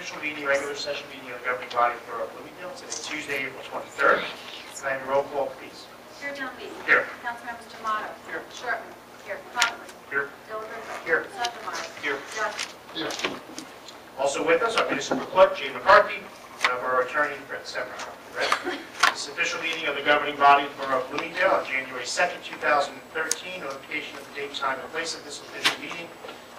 official meeting, regular session meeting of the governing body for Bloomingdale. Today, Tuesday, April 23rd. Can I have a roll call, please? Here, John Lee. Here. Councilmembers Tomato. Here. Shortman. Here. Conley. Here. Delabrera. Here. Sotomayor. Here. Duffy. Here. Also with us, our municipal clerk, Jay McCarthy, and our attorney, Brett Semrau. This official meeting of the governing body for Bloomingdale on January 2nd, 2013. Notification of the date, time, and place of this official meeting.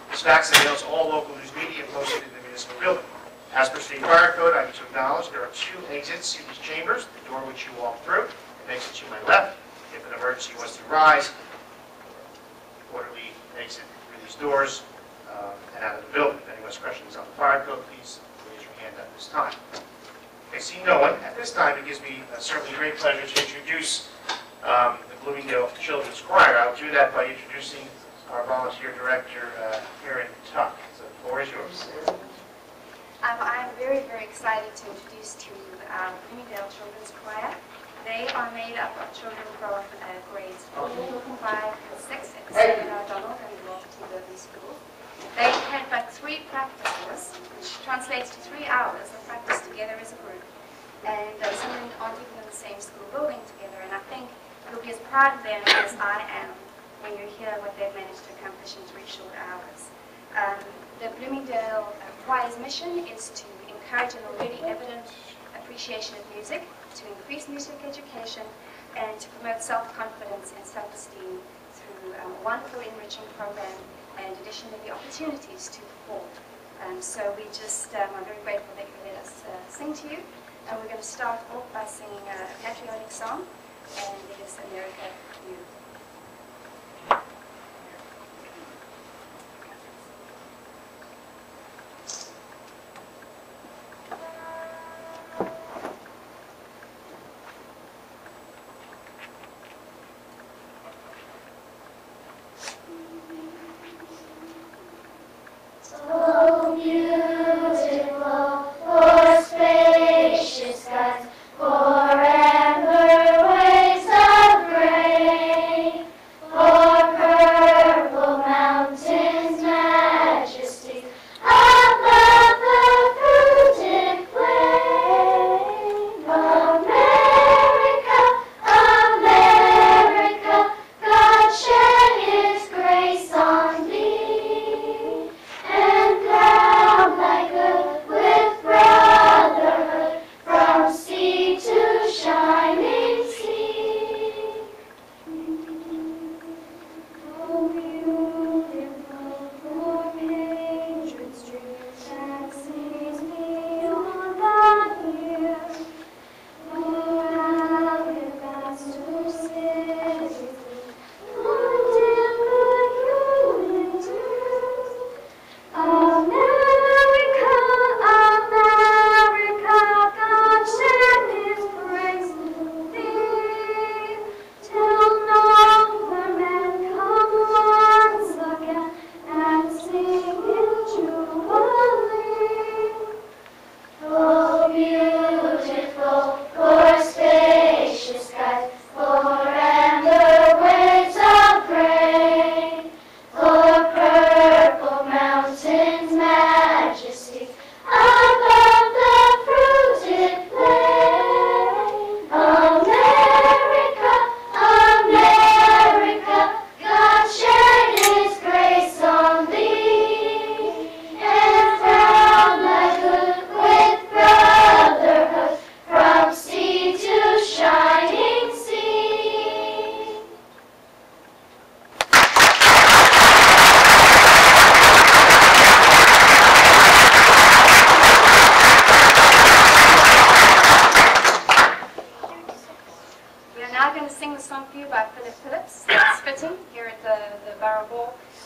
This fax is mailed to all local news media posted in the municipal building. As per state fire code, I need to acknowledge there are two exits in these chambers. The door which you walk through, and exit to my left. If an emergency was to arise, orderly exit through these doors and out of the building. If anyone has questions on the fire code, please raise your hand at this time. I see no one. At this time, it gives me certainly great pleasure to introduce the Bloomingdale Children's Choir. I'll do that by introducing our volunteer director, Karen Tuck. So the floor is yours. I'm very, very excited to introduce to you Bloomingdale Children's Choir. They are made up of children from grades 4, 5, and 6 at St. Donald and Walkerton Urban School. They had but 3 practices, which translates to 3 hours of practice together as a group. And some of them aren't even in the same school building together. And I think you'll be as proud of them as I am when you hear what they've managed to accomplish in 3 short hours. The Bloomingdale Choir's mission is to encourage an already evident appreciation of music, to increase music education, and to promote self-confidence and self-esteem through a wonderful enriching program and additionally the opportunities to perform. So we just are very grateful that you let us sing to you. And we're going to start off by singing a patriotic song, and it is America You.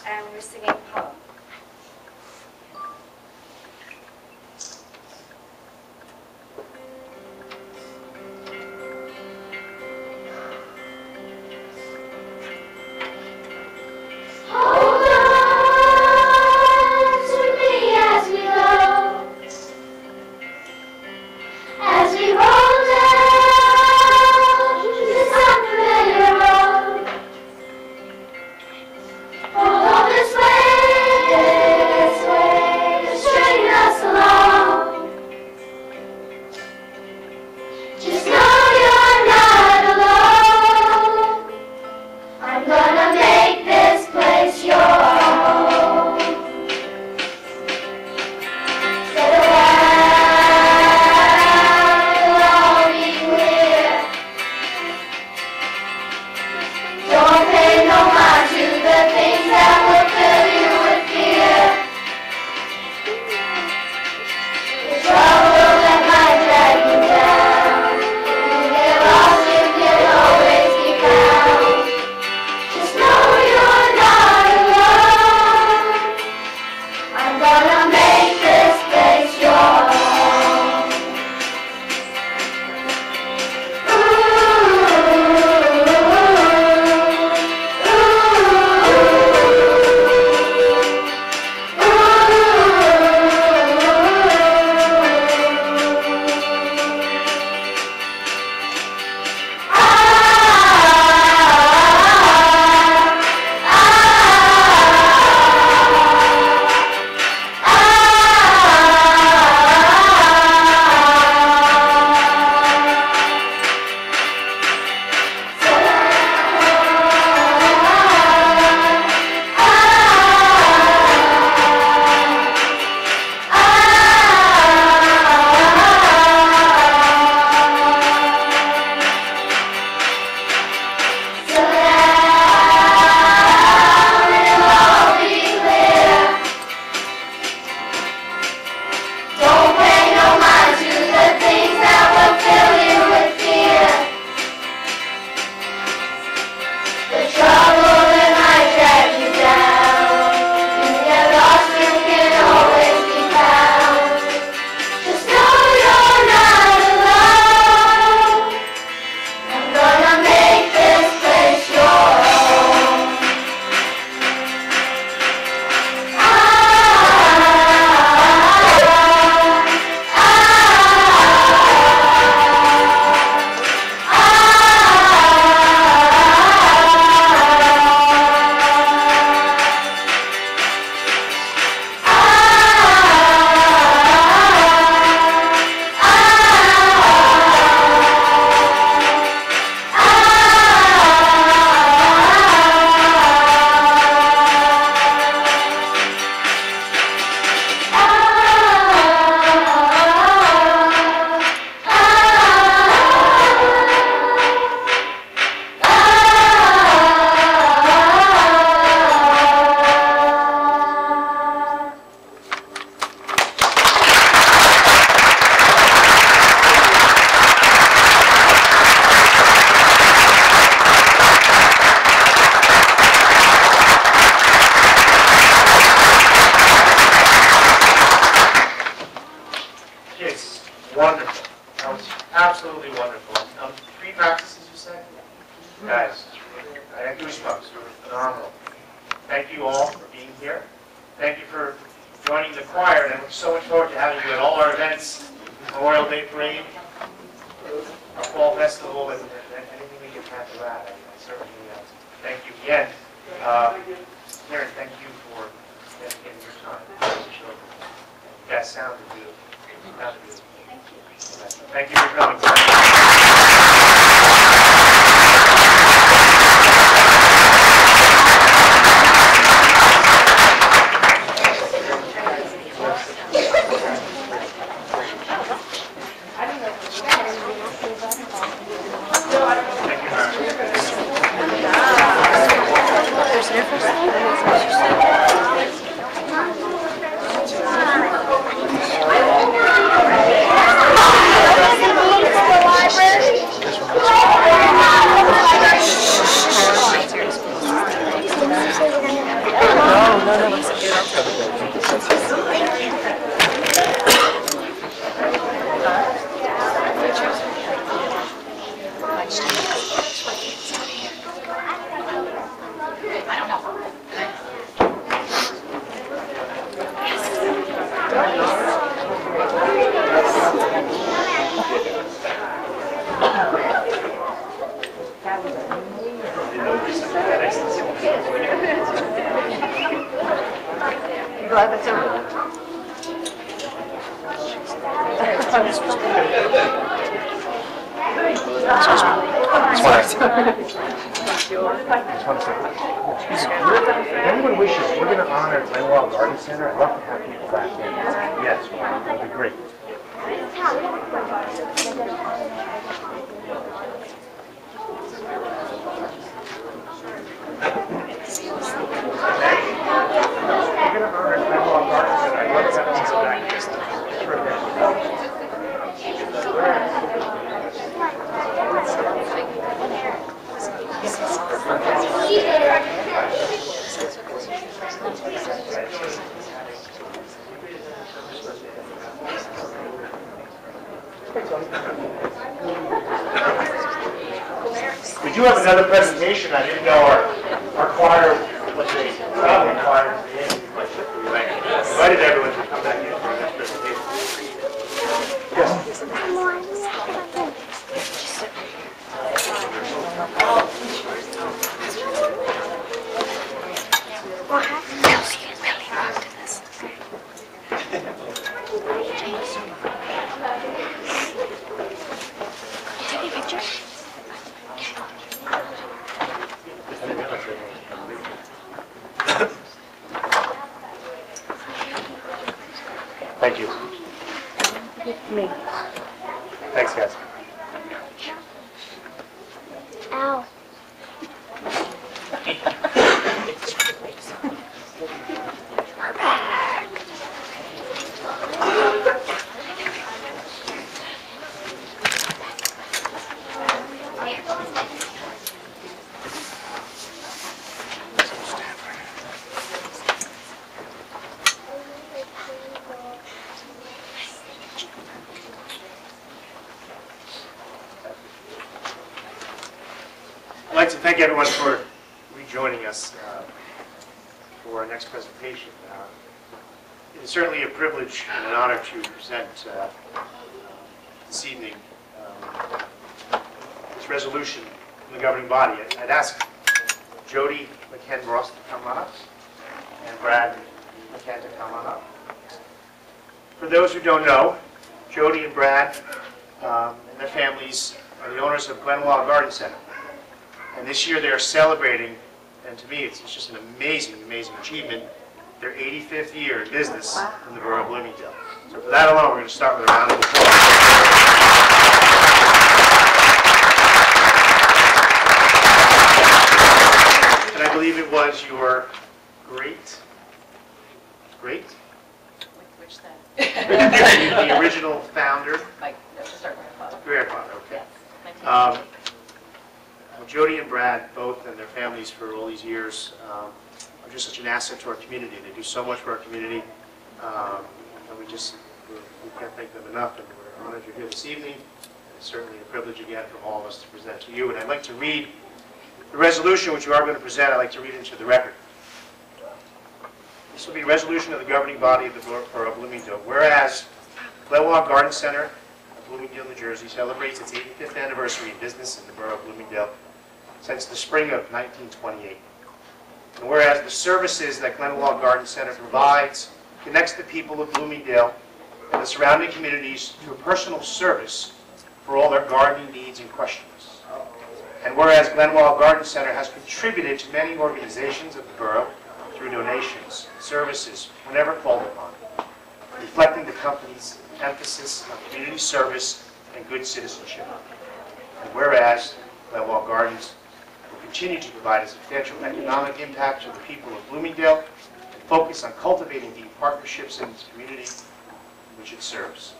And we're singing Home. This way! absolutely wonderful. 3 practices, you said? Guys, I had goosebumps. You were phenomenal. Thank you all for being here. Thank you for joining the choir, and I look so much forward to having you at all our events, Memorial Day Parade, our Fall Festival, and anything we can have for that. I certainly thank you again. Karen, thank you for dedicating your time to the children. You guys sounded beautiful. Sounded beautiful. Thank you for coming tonight. Glad that's over. If anyone wishes, we're going to honor Glenwell Garden Center. I'd love to have people back in. Yes, that would be great. do have another presentation. I didn't know our choir was a traveling choir. I invited everyone to come back in for our next presentation. Yes. Thank you. Me. Thanks, guys. Ow. I'd like to thank everyone for rejoining us for our next presentation. It is certainly a privilege and an honor to present this evening this resolution from the governing body. I'd ask Jody McKen-Ross to come on up and Brad McKen to come on up. For those who don't know, Jody and Brad and their families are the owners of Glenwall Garden Center. And this year they are celebrating, and to me it's just an amazing, amazing achievement, their 85th year in business in the borough of Bloomingdale. So for that alone, we're going to start with a round of applause. And I believe it was your great? Which then? The original founder? Just our grandfather. Grandfather, okay. Yes, Well, Jody and Brad, both and their families for all these years, are just such an asset to our community. They do so much for our community, and we can't thank them enough. And we're honored you're here this evening. It's certainly a privilege again from all of us to present to you. And I'd like to read the resolution which you are going to present. I'd like to read into the record. This will be a resolution of the governing body of the Borough of Bloomingdale. Whereas Glenwall Garden Center of Bloomingdale, New Jersey celebrates its 85th anniversary in business in the Borough of Bloomingdale since the spring of 1928. And whereas the services that Glenwall Garden Center provides connects the people of Bloomingdale and the surrounding communities to a personal service for all their gardening needs and questions. And whereas Glenwall Garden Center has contributed to many organizations of the borough through donations, services, whenever called upon, reflecting the company's emphasis on community service and good citizenship. And whereas Glenwall Gardens will continue to provide a substantial economic impact to the people of Bloomingdale and focus on cultivating deep partnerships in its community which it serves.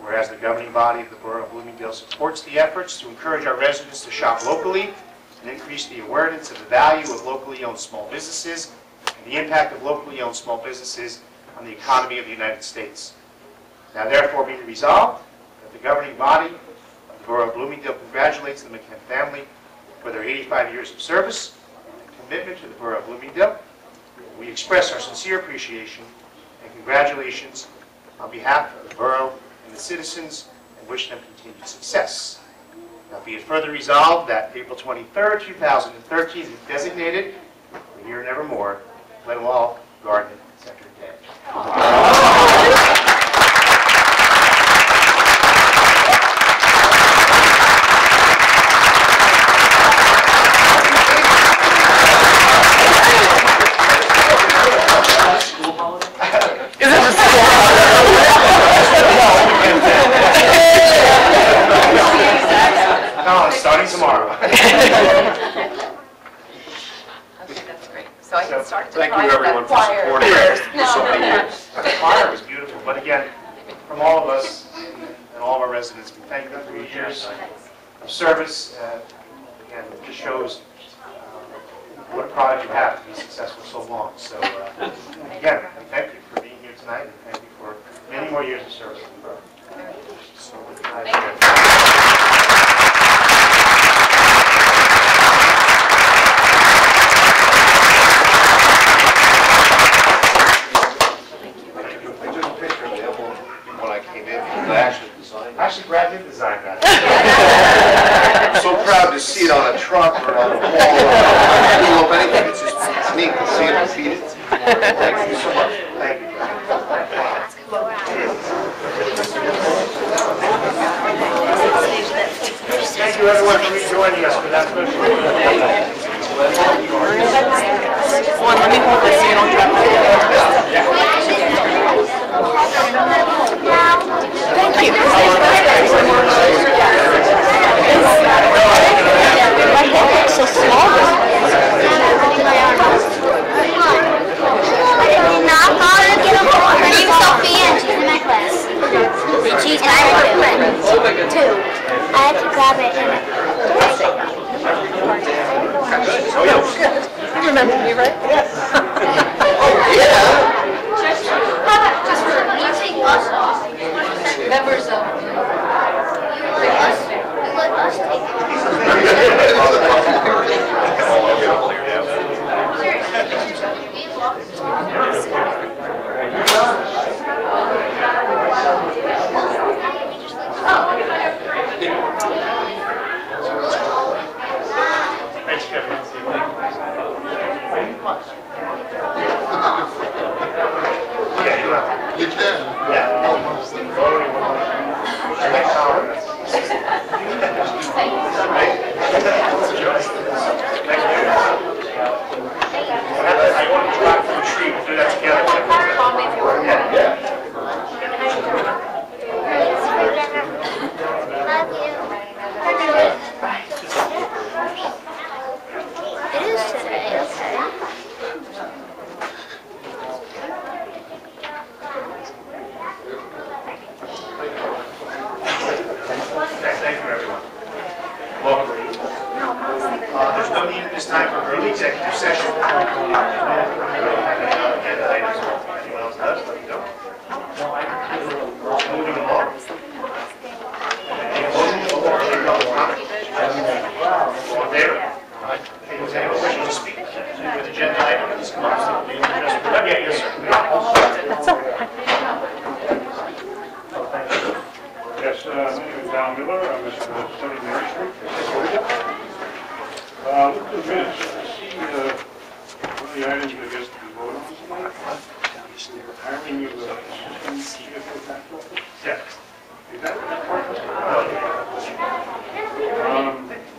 Whereas the governing body of the Borough of Bloomingdale supports the efforts to encourage our residents to shop locally and increase the awareness of the value of locally owned small businesses and the impact of locally owned small businesses on the economy of the United States. Now therefore be it resolved that the governing body of the Borough of Bloomingdale congratulates the McKen family for their 85 years of service and commitment to the Borough of Bloomingdale. We express our sincere appreciation and congratulations on behalf of the borough and the citizens and wish them continued success. Now be it further resolved that April 23rd, 2013 is designated for Here and Evermore Glenwall Garden Center Day. No, it's starting tomorrow. Okay, that's great. So I can start to Thank try you, everyone, that for choir supporting first. us for so many years. The choir was beautiful, but again, from all of us and all of our residents, we thank them for your years of service. Again, it just shows what a product you have to be successful so long. So again, we thank you for being here tonight, and thank you for many more years of service in the borough. So, Thank you. remember me, right? Members of. Thanks, Kevin. Yeah, you have. You can. I want to drop from the tree, we'll do that together. It is today, okay. Thank you, everyone. Welcome. There's no need at this time for early executive session. Agenda items. Anyone else does, let me know. Moving along. Any motion or any public comment? All in favor? Okay, does anyone wish to speak to an agenda item? Please come up. Yes, sir. Yes, my name is Al Miller, I'm at 70 Mary Street. Look at the minutes, I see one of the items I guess to be voted on tonight. Hiring of assistant CFO tax officer. Yeah. Is that part?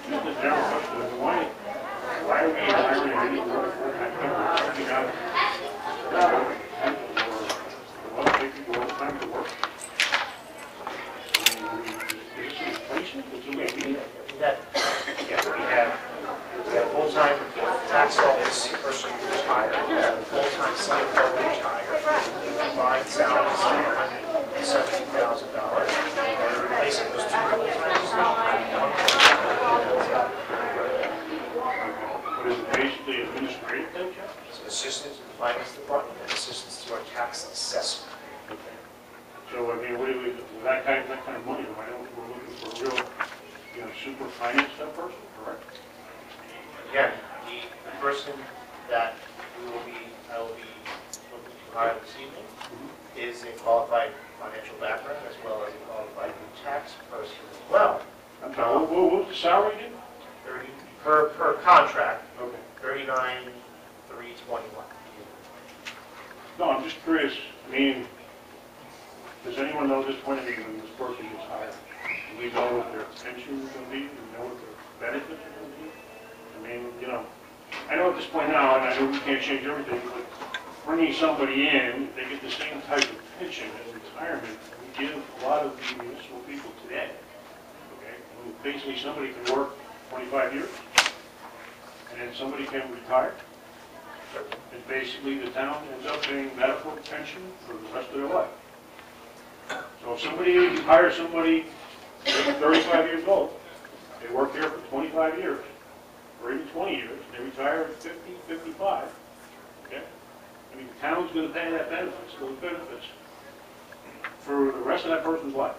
The general question is why are we hiring any more full-time people? Something out or what, they could go overtime to work. We have full-time tax office person who's hired, full-time CFO who's hired, combined salaries of $170,000. We're replacing those two full-time What is it, basically administrative then, Jeff? It's an assistant to the finance department and assistants to our tax assessment. So, I mean, what do we, with that kind of money, why don't we're looking for a real, super finance type person, correct? Again, the person that I will be looking to hire this evening is a qualified financial background as well as a qualified tax person as well. I'm sorry, what's the salary again? 30 per contract, Okay. 39,321. No, I'm just curious, I mean, does anyone know this point of view when this person gets hired? Do we know what their pension is going to be? Do we know what their benefits are going to be? I mean, I know at this point now, and I know we can't change everything, but bringing somebody in, they get the same type of pension as retirement we give a lot of the municipal people today. Okay? I mean, basically, somebody can work 25 years, and then somebody can retire. And basically, the town ends up paying medical pension for the rest of their life. So if somebody hires somebody 35 years old, they work there for 25 years, or even 20 years, they retire at 50, 55, okay? I mean, the town's going to pay that benefits, those benefits, for the rest of that person's life.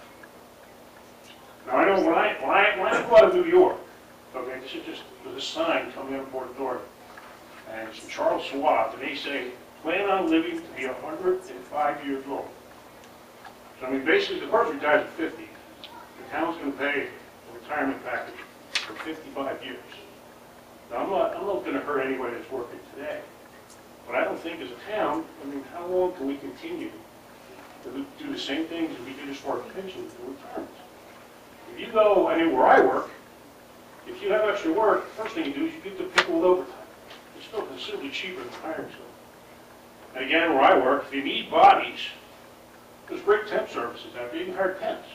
Now, I know when I go out of New York, okay, this is just there's a sign coming in Port Authority, and it's from Charles Schwab, and they say, plan on living to be 105 years old. So, I mean, basically, the person retires at 50. The town's going to pay a retirement package for 55 years. Now, I'm not going to hurt anybody that's working today. But I don't think as a town, I mean, how long can we continue to do the same things as we did as far as pensions and retirements? If you go, I mean, where I work, if you have extra work, the first thing you do is you give the people with overtime. It's still considerably cheaper than hiring someone. And again, where I work, if you need bodies, there's great temp services out there. You can hire temps.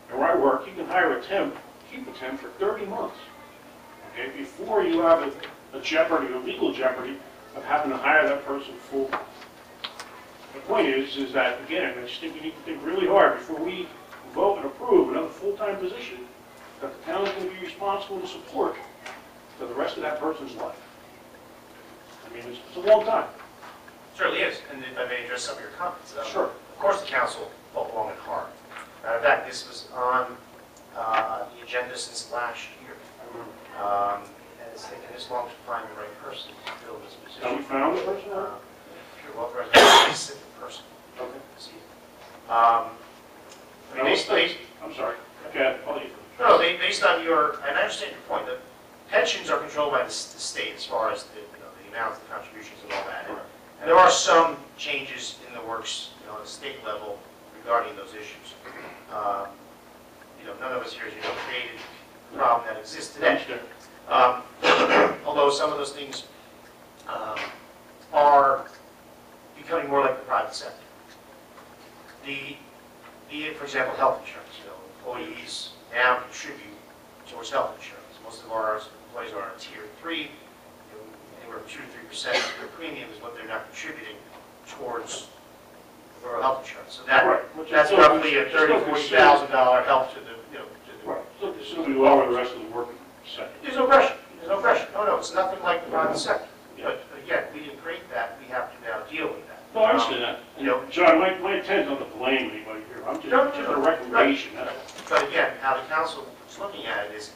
And where I work, you can hire a temp, keep a temp for 30 months. Okay, before you have a jeopardy, a legal jeopardy, of having to hire that person full. The point is that, again, I just think we need to think really hard before we vote and approve another full-time position that the town is going to be responsible to support for the rest of that person's life. I mean, it's a long time. Certainly is, and if I may address some of your comments. Sure. Of course, the council fought long and hard. Matter of fact, this was on the agenda since last year. And it's taken this long to find the right person to fill this position. Have we found the person? If you're authorized by a specific person. Okay. this evening. I mean, I'm sorry. Okay, I'll leave. no, based on your, and I understand your point, the pensions are controlled by the state as far as the, the amounts, the contributions and all that. And there are some changes in the works, at the state level regarding those issues. None of us here, as you know, created the problem that exists today. Although some of those things are becoming more like the private sector. For example, health insurance. Employees now contribute towards health insurance. Most of our employees are on tier 3. Anywhere from 2 to 3% of their premium is what they're now contributing towards the borough health insurance. So that's roughly a $30,000-$40,000 help to the, Right. Still be lower the rest of the working sector. There's no question. There's no question. No, it's nothing like the private sector. Yeah. But again, we didn't create that. We have to now deal with that. No, I understand that. John, my intent is not to blame anybody here. I'm just a recommendation. That's all. But again, how the council is looking at it is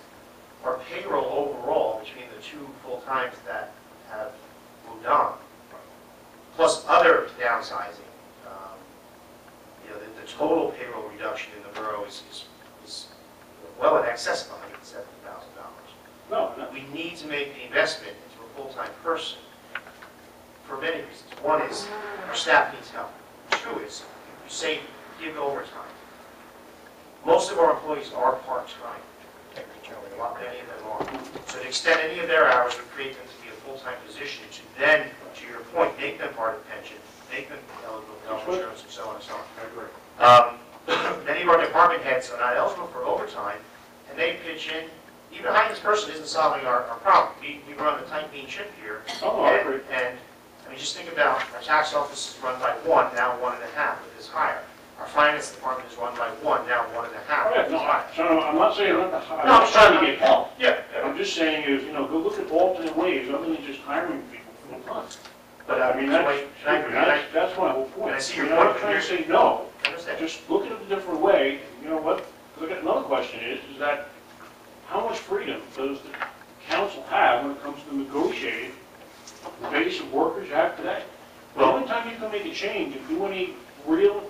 our payroll overall between the two full-times that have moved on, plus other downsizing, the total payroll reduction in the borough is well in excess of $170,000. No. We need to make the investment into a full-time person for many reasons. One is our staff needs help. Two is, you say give overtime. Most of our employees are part-time. Many of them are. So to extend any of their hours would create them to be a full-time position to then, to your point, make them part of the pension, make them eligible for health insurance and so on and so on. I agree. Many of our department heads are not eligible for overtime, and they pitch in. Even hiring this person isn't solving our problem. We run a tight, mean ship here. Oh, I agree. And I mean, just think about our tax office is run by 1, now 1.5 with this hire. Our finance department is run by 1, now 1.5 with this hire. So I'm not saying I'm not No, I'm just trying to get help. Yeah. I'm just saying is, go look at alternate ways other than just hiring people full time. But I mean, that's my whole point. And I see your I'm point, not trying to say no. I understand. Just look at it a different way. You know what? Look at another question is that how much freedom does the council have when it comes to negotiating the base of workers you have today? The only time you can make a change and do any real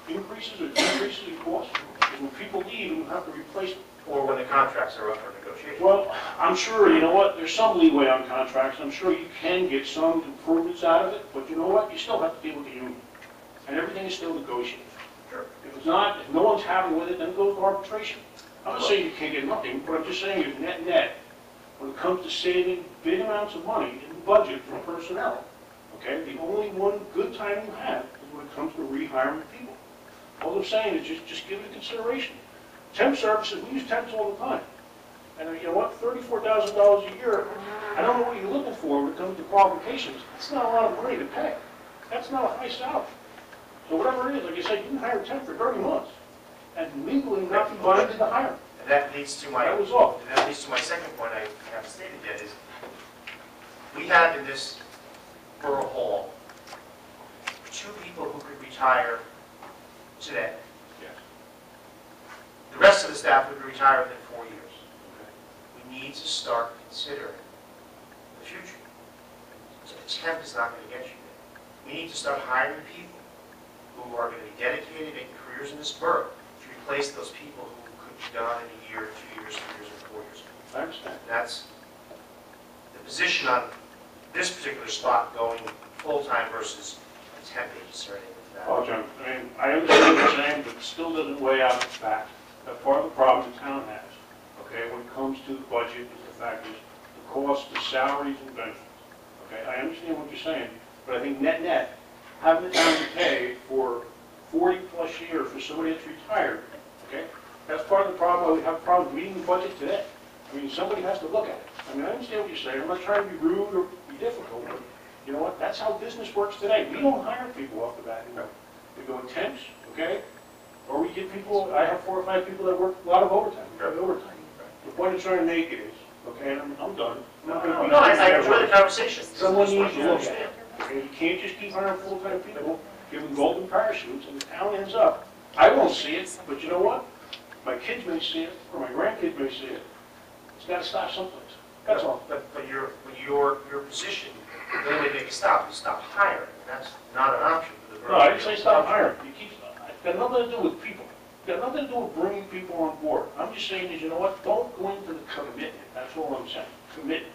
increases or decreases in cost is when people leave and you have to replace them. Or when the contracts are up for negotiation. Well, I'm sure, you know what, there's some leeway on contracts. I'm sure you can get some improvements out of it, but you know what? You still have to deal with the union. And everything is still negotiated. Sure. If it's not, if no one's happy with it, then it goes to arbitration. I'm not saying you can't get nothing, but I'm just saying is net, when it comes to saving big amounts of money in the budget for personnel, okay, the only one good time you have is when it comes to rehiring people. All I'm saying is just give it consideration. Temp services, we use temps all the time. And you know what, $34,000 a year, I don't know what you're looking for when it comes to qualifications. That's not a lot of money to pay. That's not a high salary. So whatever it is, like I said, you can hire a temp for 30 months and legally not be binded to hire. And that leads to my, That was all. and that leads to my second point I haven't stated yet is, we have in this borough hall 2 people who could retire today. Yes. The rest of the staff would retire within 4 years. We need to start considering the future. So the temp is not going to get you there. We need to start hiring people who are going to be dedicated, making careers in this borough, to replace those people who could be gone in a year, 2 years, 3 years, or 4 years. I understand. That's the position on this particular spot going full-time versus a temp agency or anything like that. Oh, John, I mean, I understand what you're saying, but it still doesn't weigh out the fact that part of the problem the town has, okay, when it comes to the budget, is the fact is the cost of salaries and benefits. Okay, I understand what you're saying, but I think net, having the town to pay for 40-plus years for somebody that's retired, okay, that's part of the problem. We have problems meeting the budget today. I mean, somebody has to look at it. I mean, I understand what you're saying. I'm not trying to be rude or be difficult, but you know what? That's how business works today. We don't hire people off the bat. We go in temps, okay? Or we get people, I have 4 or 5 people that work a lot of overtime. The point I'm trying to make is, okay, and I'm done. I'm not gonna be- No, I enjoy the conversation. Someone Just want needs you to look at understand. it. Okay, you can't just keep hiring full-time people, give them golden parachutes, and the town ends up. I won't see it, but you know what? My kids may see it, or my grandkids may see it. It's gotta stop someplace. That's all. But your position, the only way to make it stop is stop hiring. That's not an option for the borough. No, I didn't say stop hiring. You keep, it's got nothing to do with people. It's got nothing to do with bringing people on board. I'm just saying is, you know what? Don't go into the commitment. That's all I'm saying. Commitment.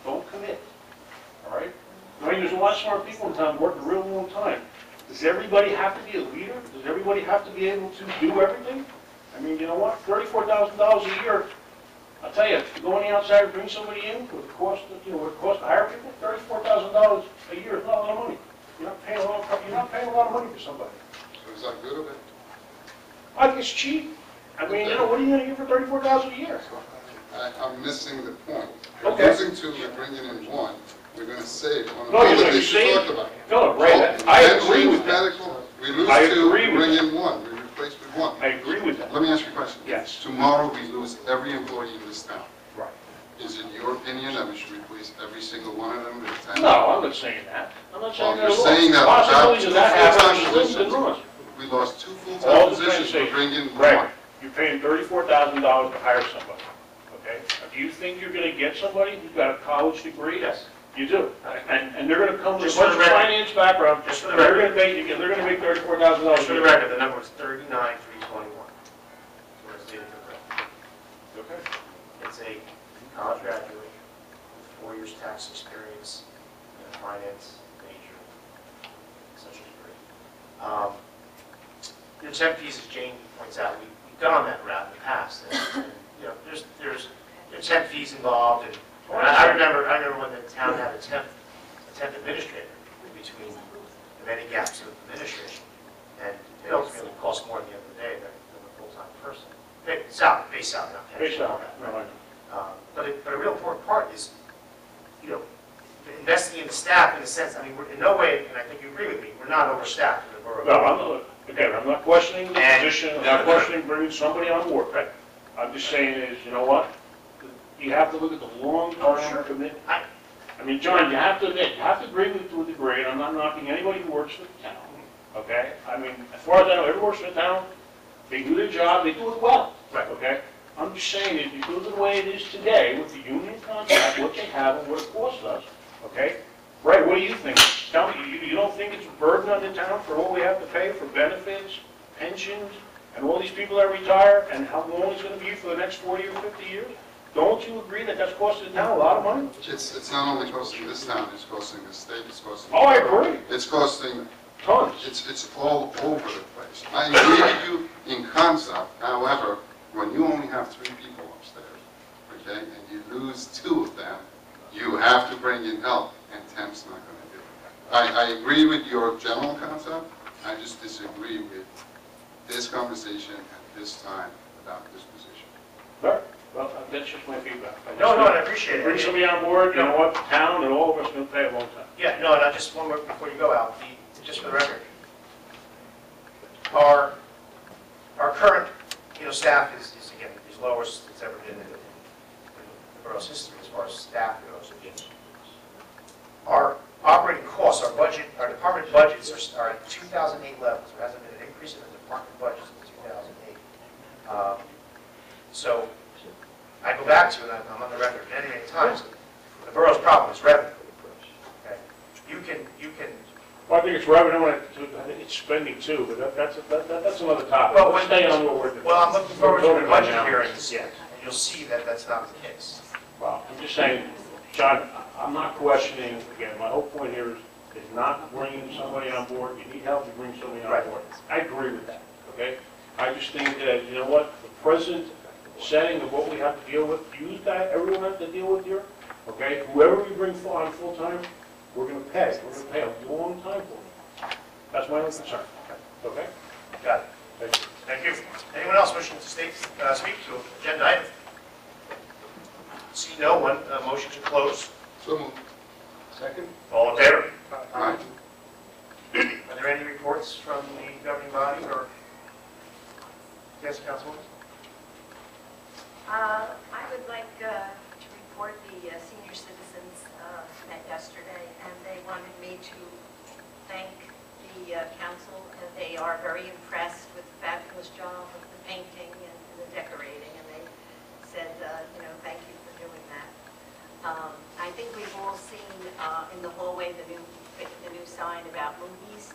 Don't commit. All right? I mean, there's a lot of smart people in town working a real long time. Does everybody have to be a leader? Does everybody have to be able to do everything? I mean, you know what? $34,000 a year. I'll tell you, to go on the outside and bring somebody in with the cost, what it costs to hire people, $34,000 a year is not a lot of money. You're not paying a lot of money for somebody. So is that good or bad? I think it's cheap. I mean, what are you gonna get for $34,000 a year? I'm missing the point. Okay. We're losing two, we're bringing in one. We're going to save on No, all you're the gonna things you save- talked about. No, Ray, I agree with that. Medical, we lose I two, agree with bring that. in one, we replace with one. I agree with that. Let me ask you a question. Yes. Tomorrow we lose every employee in this town. Right. Is it your opinion that we should replace every single one of them with a 10? No, I'm not saying that. I'm not saying Well, that you're at all. saying that Possibilities about of that two happen, full-time slims and positions. runs. We lost two All full-time the positions, we transportation. bring in Right. one. You're paying $34,000 to hire somebody, okay? Do you think you're gonna get somebody who's got a college degree? Yes. You do. And they're gonna come with Just a for bunch the of record. finance background. Just for the They're record. gonna make $34,000 Just a for the year. record, the number was 39,321. So it's dated correct. Okay. It's a college graduate with 4 years tax experience in a finance major, such a degree. Your temp fees, as Jane points out, we've gone that route in the past. And, you know, there's temp fees involved, and I remember when the town had a temp administrator in between the many gaps of administration, and it ultimately cost more at the end of the day than a full-time person. Base salary, not pension. Based on that, right. But a real important part is, you know, investing in the staff in the sense, I mean, we're in no way, and I think you agree with me, we're not overstaffed in the borough. No, I'm not questioning the And- position, I'm not questioning bringing somebody on board. Right. I'm just saying is, you know what? You have to look at the Oh, sure. long-term commitment. I mean, John, you have to admit, you have to agree with to a degree, and I'm not knocking anybody who works for the town, okay? I mean, as far as I know, everyone works for the town, they do their job, they do it well. Right. Okay? I'm just saying, if you do it the way it is today, with the union contract, what they have and what it costs us, okay? Ray, what do you think? Tell me, you don't think it's a burden on the town for what we have to pay for benefits, pensions, and all these people that retire, and how long it's gonna be for the next 40 or 50 years? Don't you agree that that's costing the town a lot of money? It's not only costing this town, it's costing the state, it's costing. Oh, I agree. It's costing, Tons. it's all over the place. I agree with you in concept, however, when you only have 3 people upstairs, okay, and you lose 2 of them, you have to bring in help, and temp's not gonna do it. I agree with your general concept, I just disagree with this conversation at this time about this position. Right. Well, that's just my feedback. No, I appreciate it. Bring somebody on board, you know what, the town and all of us are gonna pay a long time. Yeah, no, and I just one more before you go out, just for the record. Our current, staff is again, is lowest it's ever been in the borough's history as far as staff goes. Our operating costs, our budget, our department budgets are at 2008 levels. There hasn't been an increase in the department budgets since 2008. So I go back to, and I'm on the record many, many times, the borough's problem is revenue. Okay? You can, Well, I think it's revenue, and I think it's spending too, but that's another topic. Well, Let's stay on what we're doing. well, I'm looking forward to the We're talking budget about now. hearings, and you'll see that that's not the case. Well, I'm just saying, John, I'm not questioning, again, my whole point here is not bringing somebody on board. You need help, you bring somebody on Right. board. I agree with that, okay? I just think that, you know what, the present setting of what we have to deal with, use that, everyone has to deal with here, okay? Whoever we bring on full-time, we're gonna pay. We're gonna pay a long time for it. That's my only concern, okay? Got it. Thank you. Thank you. Anyone else wishing to speak to agenda item? See no one, motion to close. So moved. Second? All in favor? Aye. Are there any reports from the governing body or, yes, Councilwoman? I would like to report simply to thank the council, and they are very impressed with the fabulous job of the painting and the decorating, and they said, thank you for doing that. I think we've all seen in the hallway the new sign about movies,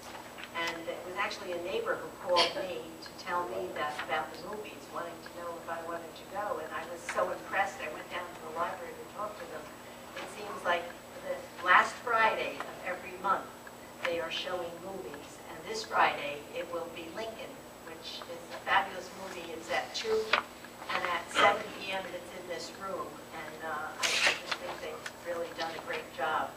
and it was actually a neighbor who called me to tell me that about the movies, wanting to know if I wanted to go, and I was so impressed. I went down to the library to talk to them. It seems like the last Friday of every month they are showing movies, and this Friday it will be Lincoln, which is a fabulous movie. It's at 2, and at 7 p.m. it's in this room, and I just think they've really done a great job.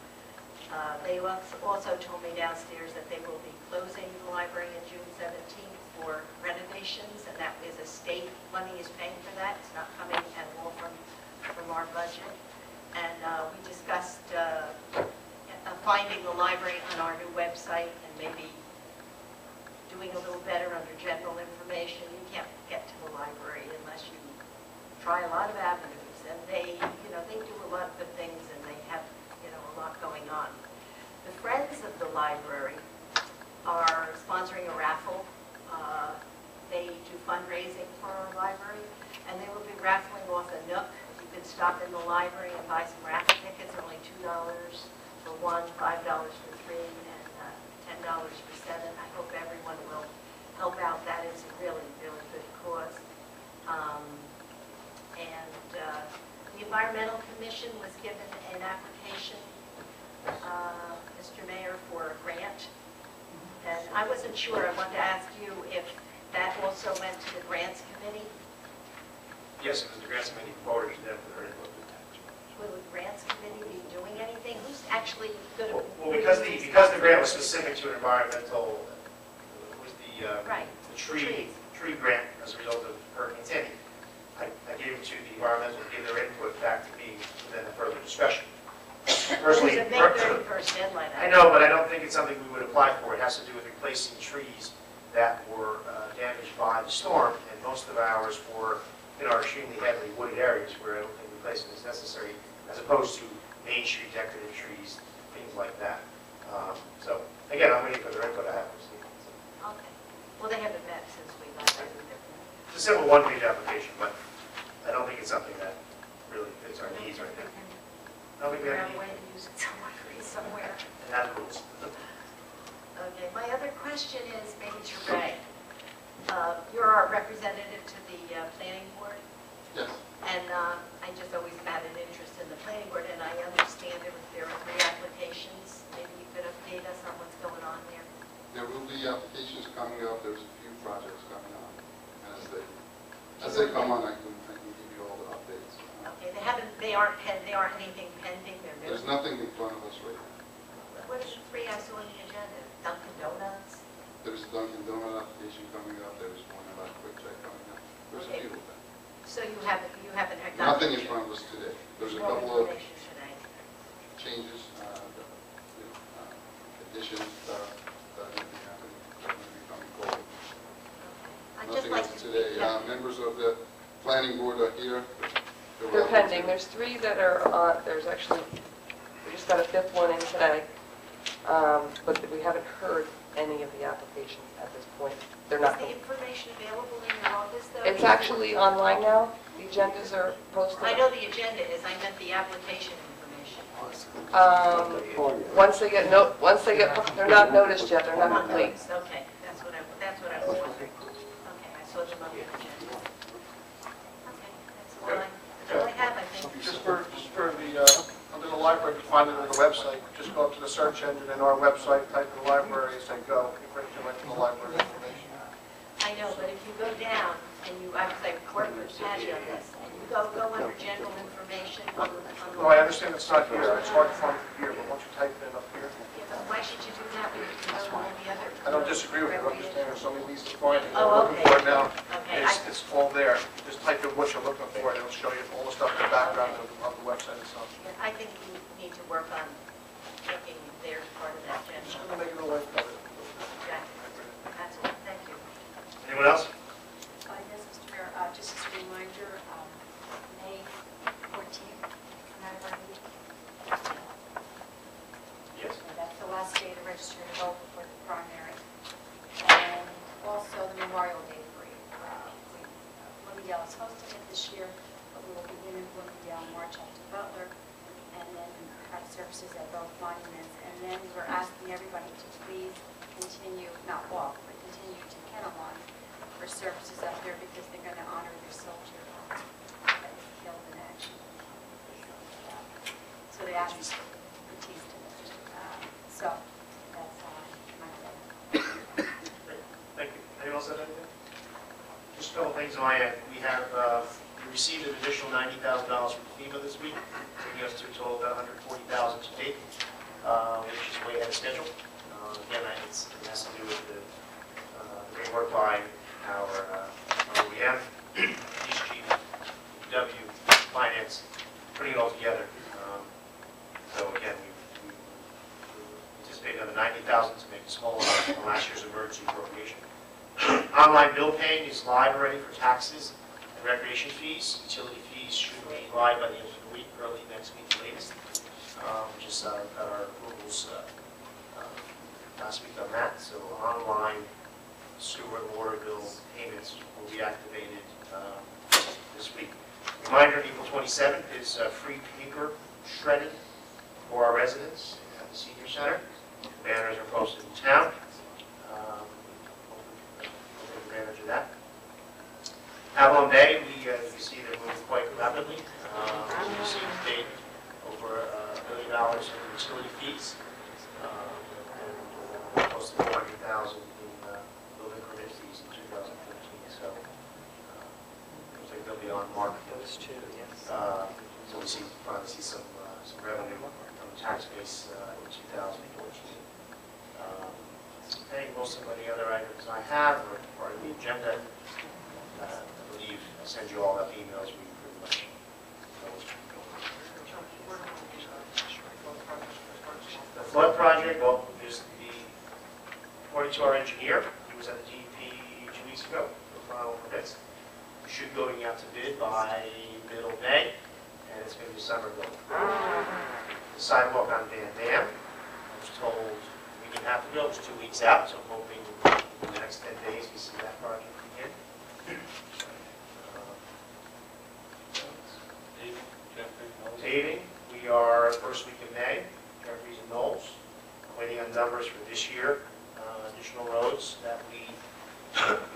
They also told me downstairs that they will be closing the library on June 17th for renovations, and that is a state money is paying for that. It's not coming at all from our budget. And we discussed finding the library on our new website and maybe doing a little better under general information. You can't get to the library unless you try a lot of avenues, and they do a lot of good things, and they have a lot going on. The Friends of the Library are sponsoring a raffle. They do fundraising for our library, and they will be raffling off a Nook. You can stop in the library and buy some raffle tickets. They're only $2 for one, $5 for 3, and $10 for 7. I hope everyone will help out. That is a really, really good cause. The Environmental Commission was given an application, Mr. Mayor, for a grant. And I wasn't sure. I wanted to ask you if that also went to the Grants Committee. Yes, it was the Grants Committee forwarded to them for their input. Will the Grants Committee be doing anything? Who's actually going to? Well, because the grant was specific to an environmental, it was Right. the tree grant as a result of Hurricane Sandy. I gave it to the environmental to give their input back to me, and then a further discussion. Personally, There's a May 31st deadline. I know, but I don't think it's something we would apply for. It has to do with replacing trees that were damaged by the storm, and most of ours were in our extremely heavily wooded areas where I don't think replacement is necessary, as opposed to Main Street decorative trees, things like that. So, again, I'm waiting for their input. I haven't received it. Okay. Well, they haven't met since we last did it. It's a simple one-page application, but I don't think it's something that really fits our needs right now. I don't think we Figure have out a way any, to use it somewhere. and have rules. Okay, my other question is maybe to Ray. You're our representative to the planning board, Yes. and I just always had an interest in the planning board, and I understand there are 3 applications. Maybe you could update us on what's going on there. There will be applications coming up, there's a few projects coming on. As they come on, I can give you all the updates. Okay, they aren't anything pending, they're new. There's nothing in front of us right now. What are the 3 I saw on the agenda? Dunkin' Donuts? There's a Dunkin' Donut application coming up, there's one about Quick Check coming up. There's a Okay. few of them. So you haven't heard Nothing in front of us today. There's a more couple of information today. changes, additions that will be happening, that will be coming forward. I'd just Nothing like else to. today. Yeah. Members of the planning board are here. They're welcome pending. to- There's 3 that are on, there's actually, we just got a 5th one in today, but we haven't heard any of the applications at this point. They're Is not, the information available in your office, though? it's actually online now. The agendas are posted. I know the agenda is, I meant the application information. Once they get, they're not noticed yet, they're not complete. Okay, that's what I was wondering. Okay, I saw them on the agenda. Okay, that's all I have, I think. Just for the, under the library, you find it on the website, just go up to the search engine in our website, type in library, say go, it brings you right to the library information. I know, but if you go down and I was like, work with Patty on this, and you go under general information on the. No, I understand it's not here, it's hard to find it here, but once you type it in up here, Yeah, but why should you do that when you can go to all the other? I don't disagree with you, I understand there's so many ways to find it. Oh, We're looking okay. for it now, Okay, it's all there. Just type in what you're looking for, and it'll show you all the stuff in the background of the website itself. I think we need to work on making their part of that Just general. gonna make it a link of it. Exactly. That's all, thank you. Anyone else? Yes, Mr. Mayor, just as a reminder, May 14th, Yes. that's the last register to vote before the primary. And also the Memorial Day Parade. Bloomingdale is hosting it this year, but we will begin in Bloomingdale, march up to Butler, and then have services at both monuments. And then we're asking everybody to please continue, not walk, but continue to Kennelon for services up there because they're going to honor their soldier that was killed in action. So they asked Batista. So that's my day. Thank you. Anyone else have anything? Just a couple things on my end. We have we received an additional $90,000 from FEMA this week, bringing us to a total of about $140,000 to date, which is way ahead of schedule. Again, it has to do with the great work by our OEM, police chief, W, finance, putting it all together. So again, we anticipate another $90,000 to make us whole on last year's emergency appropriation. Online bill paying is live already for taxes and recreation fees. Utility fees should be live by the end of the week, early next week latest. Just got our approvals last week on that. So online sewer and water bill payments will be activated this week. Reminder, April 27th is free paper shredding for our residents at the senior center. Banners are posted in town. We'll take advantage of that. Avalon Bay, you see they're moving quite rapidly. We received to date over $1 million in utility fees, and close to $400,000 in building permit fees in 2015. So looks like they'll be on mark. Those two, yes. So we finally see some revenue from the tax base in 2014. I think most of the other items I have are part of the agenda. I believe I send you all that emails. We pretty much know what's going on. The flood project, well, just according to our engineer, he was at the DEP 2 weeks ago for final permits. We should go out to bid by middle of May, and it's going to be summer build. The sidewalk on Van Dam, I was told we didn't have to build, it was 2 weeks out, so I'm hoping in the next 10 days we see that project begin. Paving, we are first week of May, Jeffries and Knowles, waiting on numbers for this year, additional roads that we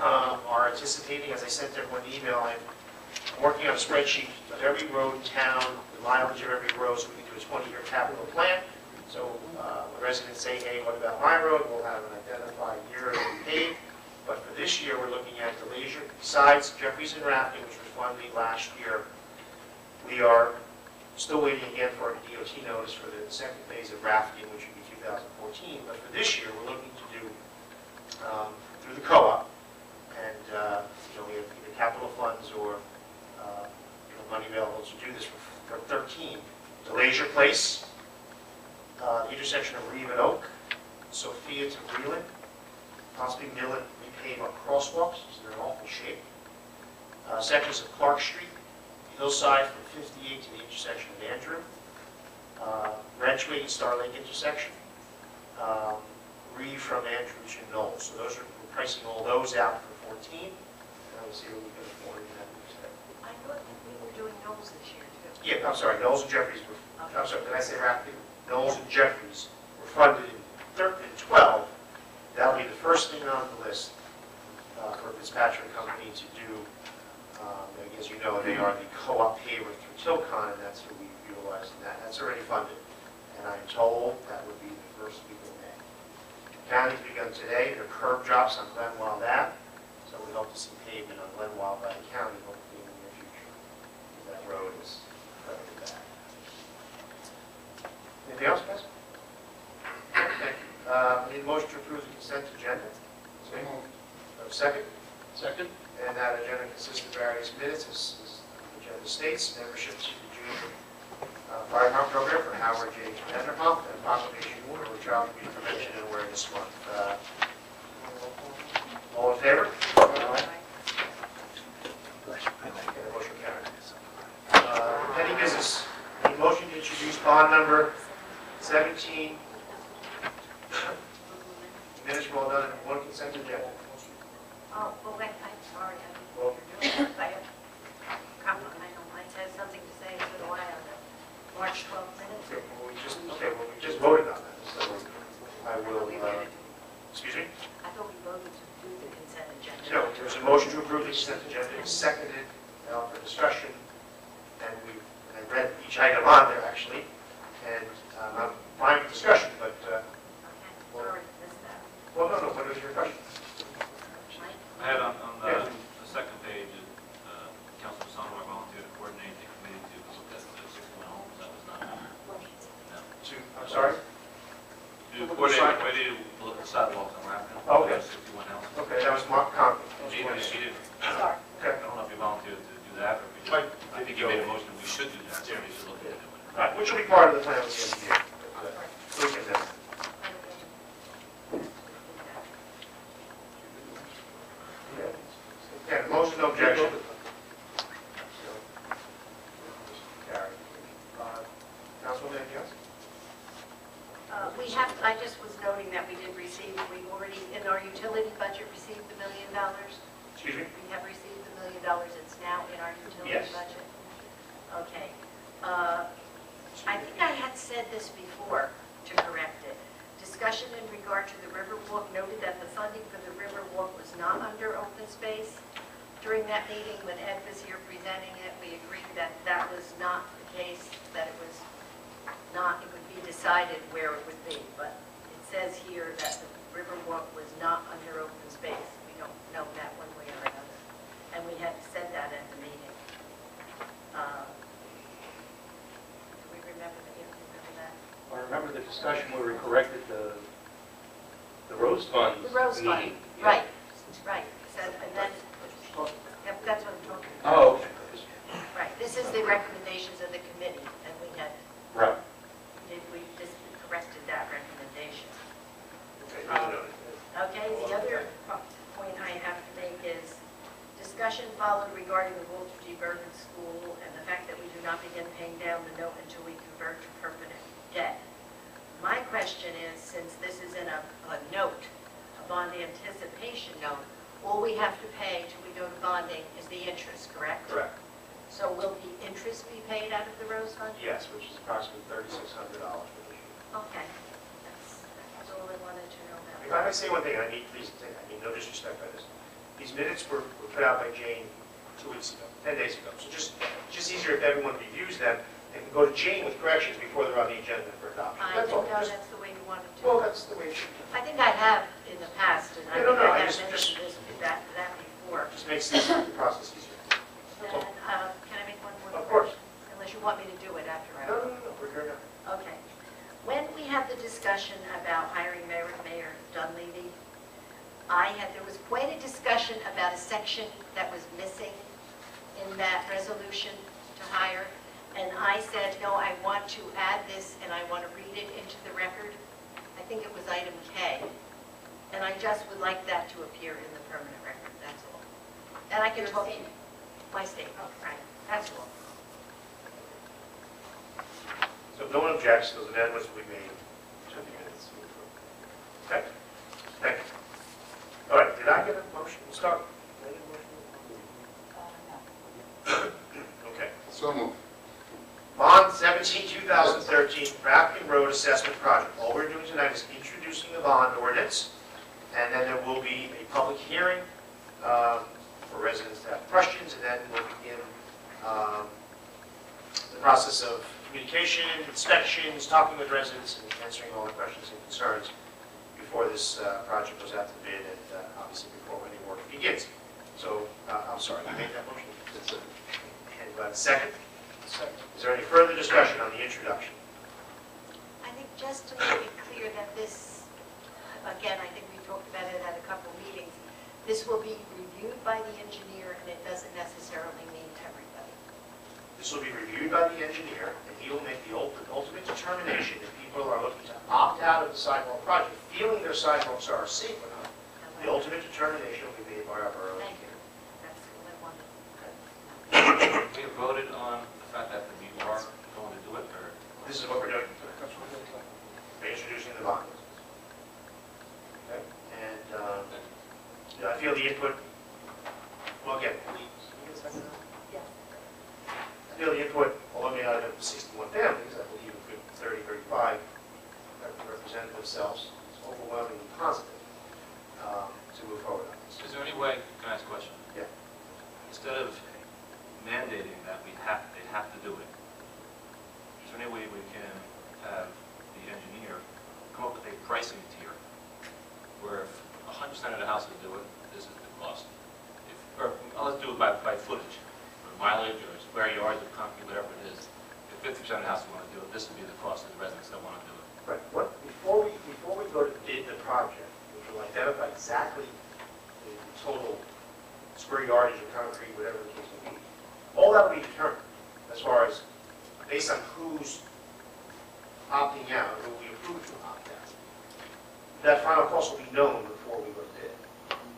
are anticipating. As I sent everyone an email, I'm working on a spreadsheet of every road in town, the mileage of every road, so we can do a 20-year capital plan. So when residents say, hey, what about my road? We'll have an identified year to be paid. But for this year, we're looking at the leisure. Besides Jeffries and Rafting, which was funded last year, we are still waiting again for a DOT notice for the second phase of rafting, which would be 2014. But for this year, we're looking to do through the co-op, and we have either capital funds or money available to do this for 13. The Leisure Place, the intersection of Reeve and Oak, Sophia to Breland, possibly mill and repave our crosswalks, so they're in awful shape. Sections of Clark Street, Hillside from 58 to the intersection of Andrew, Wrenchway and Starlake intersection, Reeve from Andrew to Knowles. So we're pricing all those out for 14, and we'll see what we can afford in that. I thought we were doing Knowles this year, too. Yeah, I'm sorry, Knowles and Jeffries were, I'm sorry, did I say Rafting? Knowles and Jeffries were funded in 12. That'll be the first thing on the list for Fitzpatrick Company to do. As you know, they are the co-op paver through Tilcon, and that's who we utilize in that. That's already funded, and I'm told that would be the first week of May. The county's begun today their curb drops on Glenwild Ave, so we hope to see pavement on Glenwild by the county hopefully in the near future. That road is incredibly bad. Anything else, guys? Thank you. I need a motion to approve the consent agenda. Second? Second. And that agenda consists of various minutes, as the agenda states, membership to the Junior Fire Pump Program for Howard J. Vanderpump, and proclamation order for Child Abuse Prevention and Awareness Month. All in favor? Aye. Okay, the motion carried. Any business? Any motion to introduce bond number 17 the consent agenda is seconded for discussion, and I read each item on there, actually, and I'm fine with discussion, but, Sorry, missed that. well, no, what was your question? I had on the second page, Councilman Sano, I volunteered to coordinate the committee to look at the 61 homes. That was not, no. I'm sorry? To coordinate the committee to look at the sidewalks on Rapid. Okay. 61 houses. Okay, that was Mark Conklin. He didn't, Sorry. Okay. I don't know if you volunteered to do that, or if you just, I think you made a motion, we should do that, so we should look at it. All right, which will be part of the plan at the end of the year. Look at that. Okay, motion, no objection. Carried. Councilwoman, anything else? We have, I just was noting that we did receive, we already, in our utility budget, received $1 million. Excuse me? We have received $1 million. It's now in our utility Yes. budget. Okay. I think I had said this before to correct it. Discussion in regard to the Riverwalk noted that the funding for the Riverwalk was not under open space. During that meeting, when Ed was here presenting it, we agreed that that was not the case, that it was not, it would be decided where it would be. But it says here that the Riverwalk was not under open space. We don't know that one way or another. And we had said that at the meeting. Do we remember that? You remember that? I remember the discussion where we corrected the Rose Fund. The Rose Fund, meeting. right, right. So, and then, that's what I'm talking about. Oh, okay. Right, this is the recommendations of the committee, and we had, Right. we just corrected that recommendation. Okay, noted. Okay, the other point I have to make is, discussion followed regarding the Walter G. Bergen School and the fact that we do not begin paying down the note until we convert to permanent debt. My question is, since this is in a note, a bond anticipation note, all we have to pay till we go to bonding is the interest, correct? Correct. So will the interest be paid out of the Rose Fund? Yes, which is approximately $3,600 for this year. Okay, that's all I wanted to know If about. I may say one thing, I mean no disrespect by this. These minutes were put out by Jane 2 weeks ago, 10 days ago. So just easier if everyone reviews them and can go to Jane with corrections before they're on the agenda for adoption. I That's all. didn't know Just- that's the way you wanted to. Well, that's the way it should be. I think I have in the past, and I Yeah, no, think no, I I have just- mentioned this, that before. Just makes the process easier. Then, can I make one more? Of course. correction? Unless you want me to do it after I. No, we're here now. Okay. When we had the discussion about hiring Mayor Dunleavy, there was quite a discussion about a section that was missing in that resolution to hire. And I said, no, I want to add this and I want to read it into the record. I think it was item K. And I just would like that to appear in the permanent record, that's all. And I can Your talk. statement. My statement, right, that's all. So if no one objects, those amendments will be made to the minutes. Okay? Thank you. All right, did I get a motion to start? Did I get a motion? Okay. So moved. Bond 17-2013 Rafkin Road Assessment Project. All we're doing tonight is introducing the bond ordinance, and then there will be a public hearing for residents to have questions, and then we'll begin the process of communication, inspections, talking with residents, and answering all the questions and concerns before this project goes out to bid, and obviously before any work begins. So, I'm sorry, you made that motion? That's it. And do I have a second? Is there any further discussion on the introduction? I think just to make it clear that this, again, I think we talked about it at a couple of meetings, this will be reviewed by the engineer, and it doesn't necessarily mean everybody. This will be reviewed by the engineer, and he will make the ultimate determination if people are looking to opt out of the sidewalk project, feeling their sidewalks are safe or not. The ultimate determination will be made by our borough Thank engineer. you. That's what I wanted. We have voted on the fact that you are going to do it, or? This is what we're doing. We're introducing the bond. Okay? And I feel the input, well, again, Yes. I feel the input, although it may not have been 61 families, I believe a good 30, 35 represented themselves. It's overwhelmingly positive to move forward on this. Is there any way, can I ask a question? Yeah. instead of mandating that they have to do it, is there any way we can have the engineer come up with a pricing tier where if 100% of the houses do it, this is the cost? Or let's do it by footage, or mileage, or square yards of concrete, whatever it is. If 50% of the houses want to do it, this would be the cost of the residents that want to do it. Right. Before we go to bid the project, which will identify exactly the total square yardage of concrete, whatever the case may be, all that will be determined as far as based on who's opting out, who we approve to opt out. That final cost will be known before we go to bid,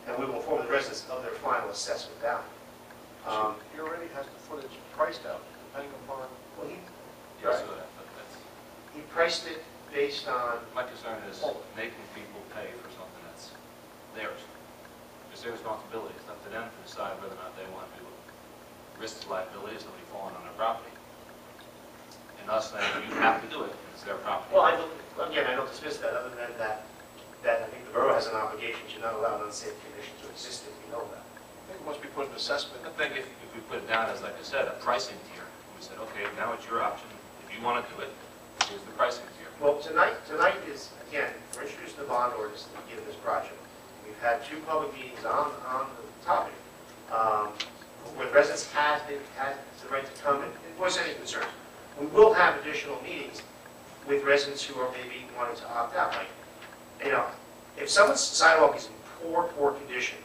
and we will inform the residents of their final assessment value. He already has the footage priced out, depending upon, Well, he Yes, so that's, priced it based on, my concern is making people pay for something that's theirs. It's their responsibility. It's up to them to decide whether or not they want to risk the liability of somebody falling on their property. And us saying, you have to do it, it's their property. well, I don't dismiss that, other than that I think the borough has an obligation to not allow unsafe conditions to exist if we know that. I think once we put an assessment, I think if we put it down as, like I said, a pricing tier, we said, okay, now it's your option. If you want to do it, here's the pricing tier. Well, tonight is, again, we're introducing the bond ordinance to begin this project. We've had 2 public meetings on the topic, where residents had the right to come and voice any concerns. We will have additional meetings with residents who are maybe wanting to opt out. Like, you know, if someone's sidewalk is in poor condition,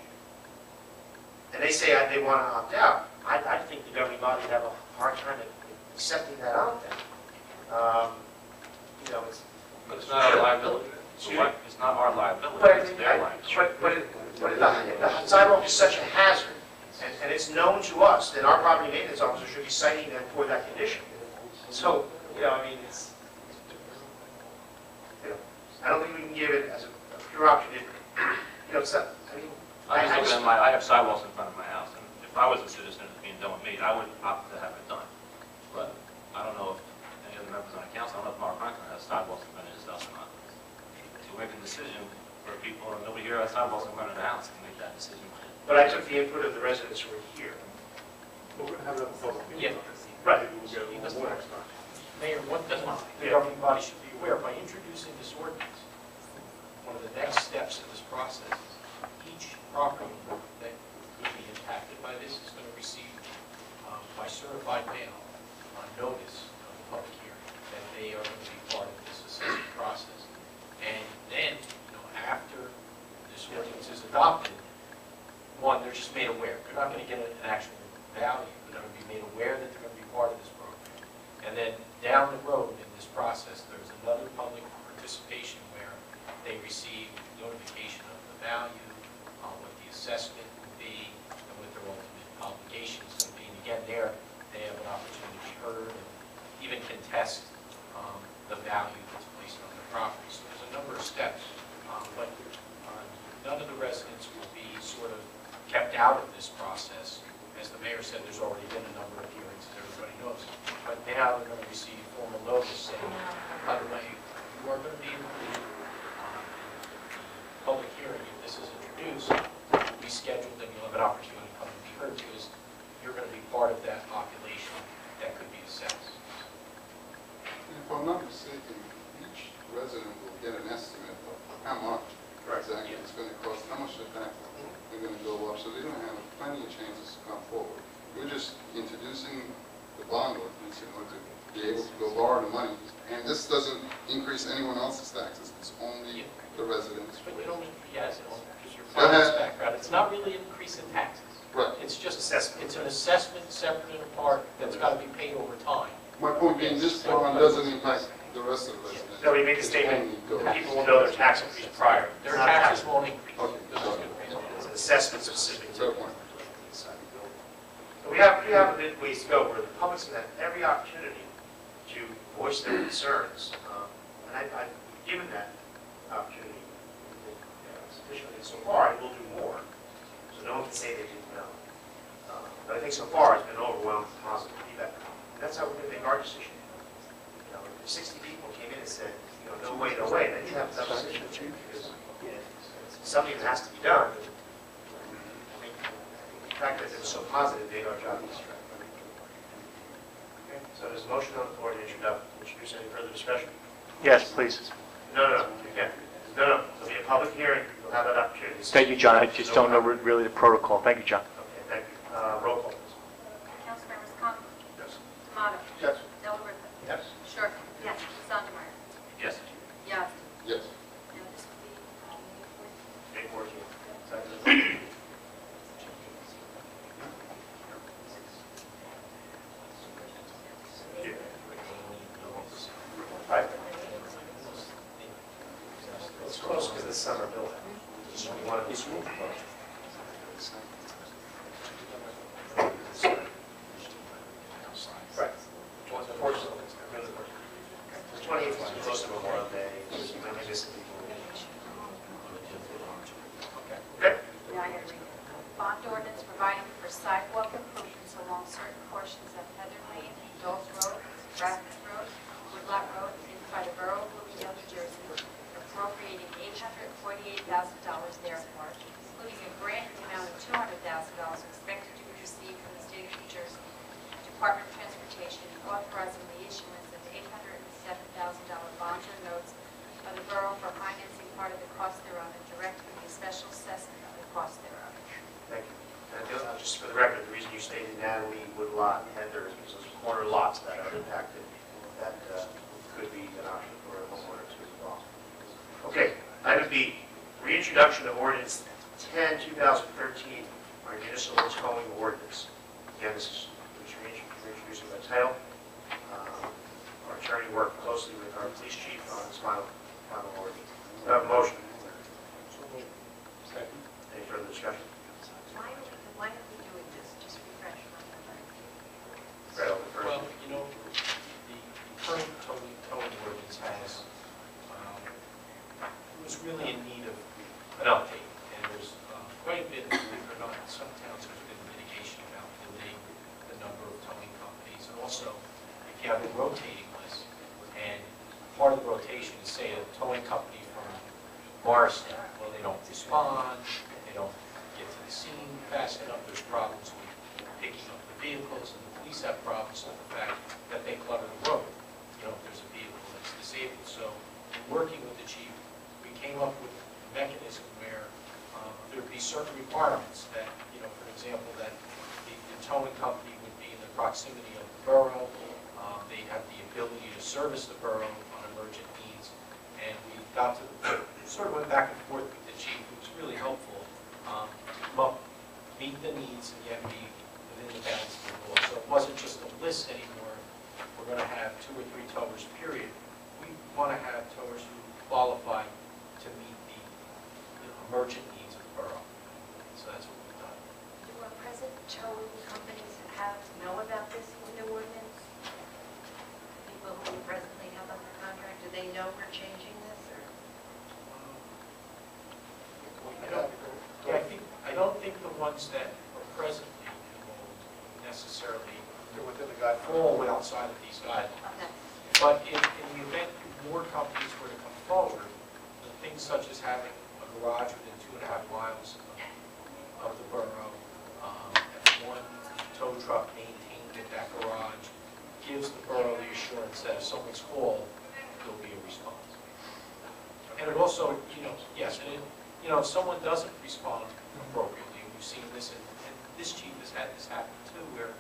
and they say they want to opt out, I think the governing body would have a hard time accepting that out then. You know, But it's not our liability. Excuse me? It's not our liability, But it's their liability. but if the sidewalk is such a hazard, and it's known to us, then our property maintenance officer should be citing them for that condition. So, you know, I mean, I don't think we can give it as a pure option. You know, it's not, I mean, I'm just looking at I have sidewalks in front of my house, and if I was a citizen being done with me, I would opt to have it done. But I don't know if any other members on the council, I don't know if Mark Franklin has sidewalks in front of his house or not. To make a decision for people, or nobody here has sidewalks in front of the house to make that decision. but I took the input of the residents who were here. We're going to have another public meeting. Yeah. Right. Maybe we'll get a little more next time. Mayor, one thing the governing body should be aware, by introducing this ordinance, one of the next steps in this process is each property that could be impacted by this is going to receive by certified mail a notice of the public hearing that they are going to be part of this assessment process. And then, after this ordinance is adopted, one, they're just made aware. They're not going to get an actual value. They're going to be made aware that they're going to be part of this program. And then down the road in this process, there's another public participation where they receive notification of the value, what the assessment will be, and what their ultimate obligations will be. And again, there, they have an opportunity to be heard and even contest the value that's placed on their property. So there's a number of steps, but none of the residents will be sort of kept out of this process. As the mayor said, there's already been a number of hearings, as everybody knows. But now they're going to receive formal notice saying, by the way, you are going to be included in the public hearing. If this is introduced, be scheduled, and you'll have an opportunity to come and be heard, because you're going to be part of that population that could be assessed. If I'm not mistaken, each resident will get an estimate of how much exactly it's going to cost, how much the taxes are going to go up, so they're going to have plenty of chances to come forward. We're just introducing the bond ordinance in order to be able to go borrow the money, and this doesn't increase anyone else's taxes, it's only the residents. But you don't, yes, because your Go ahead. finance background, it's not really an increase in taxes. Right. It's just, it's an assessment separate and apart that's got to be paid over time. My point being, this bond doesn't impact the rest of the residents. No, we made the It's statement, only those. people will know their tax increase prior. Their It's not a tax. taxes won't increase. Okay, sorry. It's an assessment specific to Fair point. inside the building. So we have a bit ways to go, where the public's going to have every opportunity to voice their concerns. And I've given that opportunity sufficiently so far, and we'll do more. So no one can say they didn't know. But I think so far it's been overwhelmed with positive feedback. And that's how we're going to make our decision. You know, if 60 people came in and said, no way, then you have a tough decision because something has to be done. I think The fact that it was so positive made our job easier. Okay, so there's a motion on the floor to introduce. Any further discussion? Yes, please. No, you can't. No, there'll be a public hearing. You'll have that opportunity. Thank you, John. I just don't know really the protocol. Thank you, John. Okay, thank you. Roll call, please. Councilmembers Conklin. Yes. Tomato. Yes. Delariva. Yes. Sherman. Yes. Sondemire. Yes. Yazdi. Yes. And this will be May 14th. Second. All right. It's close because it's summer building. We want to be smooth. Right. The 28th is close to Memorial Day. You might miss it. Okay. Now I gotta read it. Bond ordinance providing for sidewalk improvements along certain portions of Heather Lane, Dawes Road, Rapids Road, Woodlot Road, in by the Borough of Bloomingdale, New Jersey, appropriating $848,000 therefore, including a grant in the amount of $200,000 expected to be received from the state of New Jersey Department of Transportation, authorizing the issuance of $807,000 bonds or notes of the borough for financing part of the cost thereof and directing the special assessment of the cost thereof. Thank you. And just for the record, the reason you stated Natalie, Woodlot, and Heather is because those corner lots that are impacted, that could be an option for a homeowner to involve. Okay, item B, reintroduction of ordinance 10, 2013, our municipal towing ordinance. Again, this is reintroducing the title. Our attorney worked closely with our police chief on this final ordinance. Do I have a motion? Second. Any further discussion? Why are we doing this? Just refresh my memory. Right, I'll defer. Well, you know, the current towing ordinance has, was really in need of an update. And there's quite a bit, believe it or not, in some towns there's been litigation about limiting the number of towing companies. And also, if you have a rotating list, and part of the rotation is, say, a towing company from Morristown, well, they don't respond, they don't get to the scene fast enough, there's problems with picking up the vehicles, and the police have problems with the fact that they clutter the road, you know, if there's a vehicle that's disabled. So, in working with the chief, we came up with a mechanism where there would be certain requirements that, you know, for example, that the towing company would be in the proximity of the borough, they have the ability to service the borough on emergent needs, and we got to, sort of went back and forth with the chief, who was really helpful, meet the needs and yet be within the bounds of the law. So it wasn't just a list anymore, we're going to have 2 or 3 towers, period. We want to have towers who qualify to meet the emergent needs of the borough. So that's what we've done. Do our present towing companies know about this new ordinance? People who presently have under contract, do they know we're changing this, or? I don't think the ones that are presently enrolled necessarily They're within the guidelines. fall outside of these guidelines. Okay. But in the event more companies were to come forward, things such as having a garage within 2.5 miles of the borough, one tow truck maintained at that garage, gives the borough the assurance that if someone's called, there'll be a response. And it also, yes, and if someone doesn't respond appropriately, we've seen this, and this chief has had this happen too, where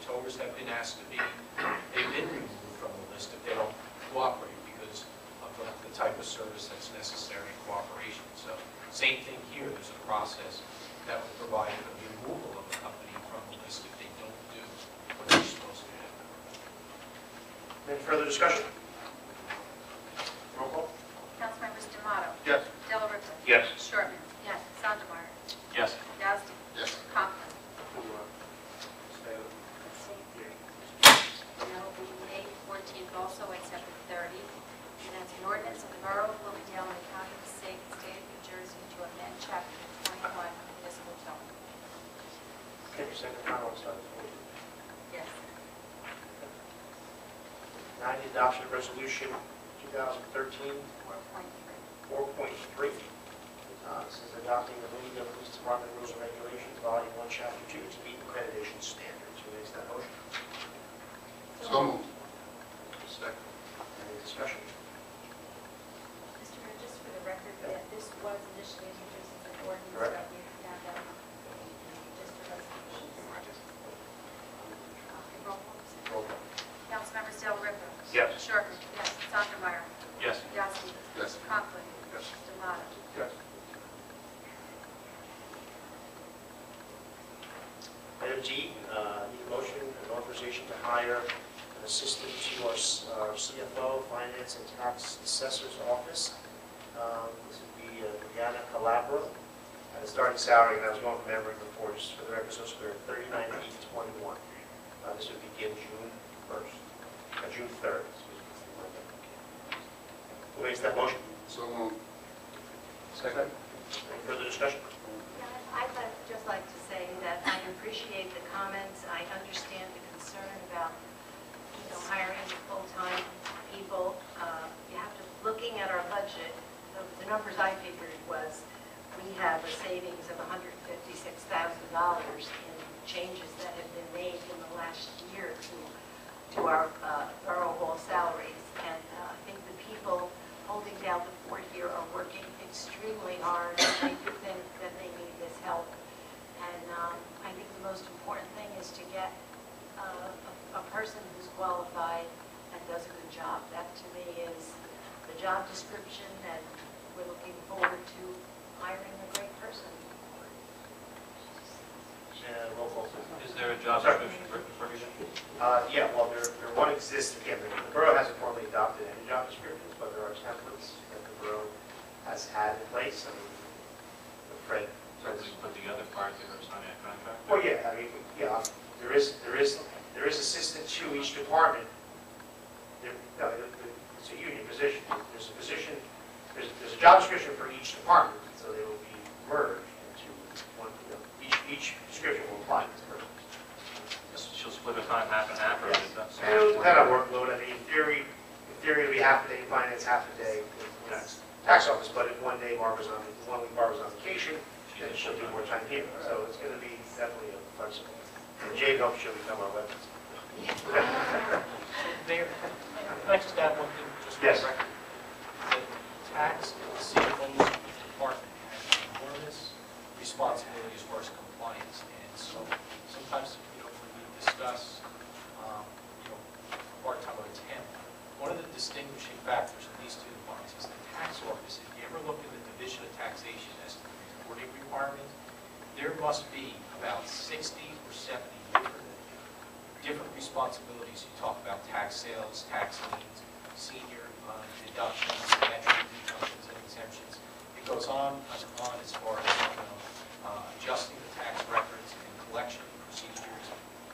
towers have been asked to they've been removed from the list if they don't cooperate because of the type of service that's necessary in cooperation. So, same thing here, there's a process that would provide the removal of a company from the list if they don't do what they're supposed to do. Any further discussion? Roll call. Councilmembers Tomato. Yes. Delariva. Yes. Sherman. Yes. Sondemire. Yes. Yazdi. Yes. Conklin. Stay with And that will be May 14th also at 7:30. And that's an ordinance of the Borough of Bloomingdale and the County of Passaic, State of New Jersey to amend Chapter 21 municipal towing. Okay, your second final one starts. Yes. 9, the adoption of resolution 2013 4.3. 4.3. This is adopting the Bloomingdale Police Department Rules and Regulations, Volume 1, Chapter Letter D, need a motion and authorization to hire an assistant to our CFO, Finance and Tax Assessor's Office. This would be Brianna Calabro. At a starting salary, and I was going from memory before, just for the record, so it's $39,821. This would begin June 1st, June 3rd, excuse me. Who makes that motion? So moved. Second. Any further discussion? I'd just like to say that I appreciate the comments. I understand the concern about, hiring full-time people. You have to, looking at our budget, the numbers I figured was we have a savings of $156,000 in changes that have been made in the last year to our borough hall salaries. And I think the people holding down the fort here are working extremely hard. They do think that they need this help. And I think the most important thing is to get a person who's qualified and does a good job. That to me is the job description, and we're looking forward to hiring a great person. Roll call. Is there a job description for you? Yeah, well, there one exists, again, the borough hasn't formally adopted any job descriptions, but there are templates that the borough has had in place. I mean, Fred. So we put together prior to her signing a contract? Well, yeah, I mean, yeah, there is assistant to each department. No, it's a union position. There's a position, there's a job description for each department, so they will be merged into one, each description will apply to this person. She'll split her time half and half, or is it? And it'll depend on workload. I mean, in theory it'll be half a day, finance half a day, tax office, but if one week Barbara's on vacation, then she'll do more time here. So it's going to be definitely flexible. And Jade hopes she'll become our web. Mayor, can I just add one thing? Just for Yes. the record? The tax and CFO's department has enormous responsibility as far as compliance. And so sometimes, when we discuss, part-time or temp, one of the distinguishing factors in these two departments is the tax office. If you ever look at the Division of Taxation as to the reporting requirement, there must be about 60 or 70 different responsibilities. You talk about tax sales, tax liens, senior deductions, entry deductions and exemptions. It goes on as far as adjusting the tax records and collection procedures.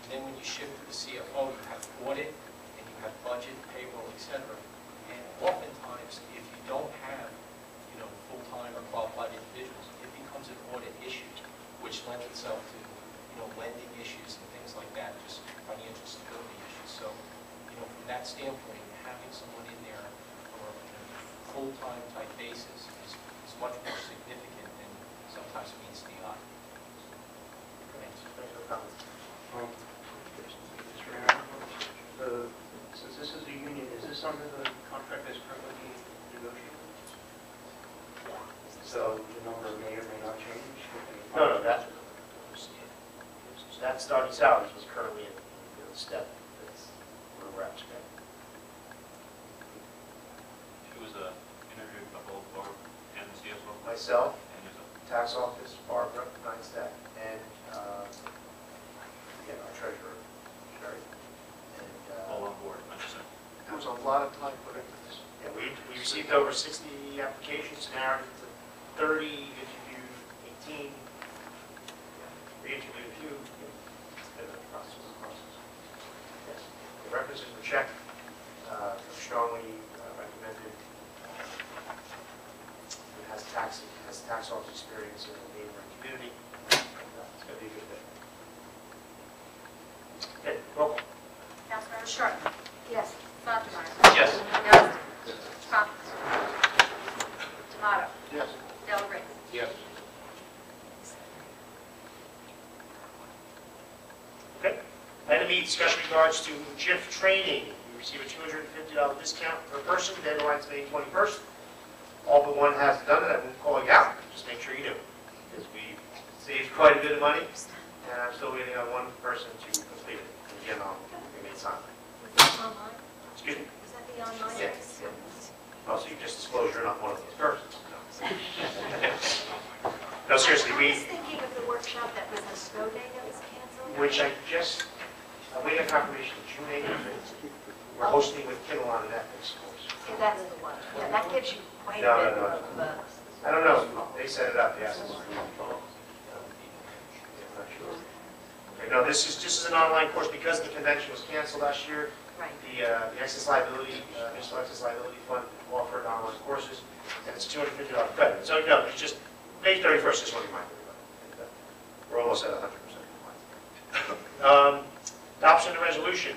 And then when you shift to the CFO, you have audit and you have budget, payroll, etc. And oftentimes, if you don't have full-time or qualified individuals, it becomes an audit issue, which lends itself to lending issues and things like that, just financial stability issues. So, from that standpoint, having someone in there on a full-time type basis is much more significant than sometimes meets the eye. Thanks. Thanks for the comments. Mr. Aaron, since this is a union, is this under the contract that's currently being negotiated? So the number may or may not change? No, that starting salaries was currently in the step. That's where we're at today. She was interviewed by both Barb and the CFO? Myself, And yourself? tax office, Barbara, Step, and our treasurer, Sherry. And All on board, I understand. There was a lot of time put into this. yeah, we received over 60 applications, narrowed to 30, interviewed 18, re-interviewed a few. It's been a process. Yes. The references were checked, strongly recommended. It has tax office experience in the neighboring community. It's going to be a good thing. Okay, roll call. Councilmember Sharp? Yes. Sondemire? Yes. Johnston? Thomas? Tomato? Yes. Delariva? Yes. Okay. Item E, discussion regards to GIF training. We receive a $250 discount per person. Deadline's May 21st. All but one has done it. I won't call you out. Just make sure you do. Because we saved quite a bit of money, and I'm still waiting on one person to complete it. And again, we made sign. Is that online? Excuse me? Is that the online? Yes. Oh, so you just disclosed you're not one of those persons. No, seriously, I was thinking of the workshop that was the snow day that was canceled. which I just, awaiting confirmation, June 8th. We're hosting with Kittle on an ethics course. See, that's the one. Yeah, that gives you quite a No, bit no, no. of, I don't know, they set it up, yes. I'm not sure. Okay, no, this is an online course because the convention was canceled last year. right. The excess liability, municipal excess liability fund offered online courses, and it's $250 credit. So, no, it's just, May 31st, just want to remind everybody. And, we're almost at 100% compliance. Adoption of resolution.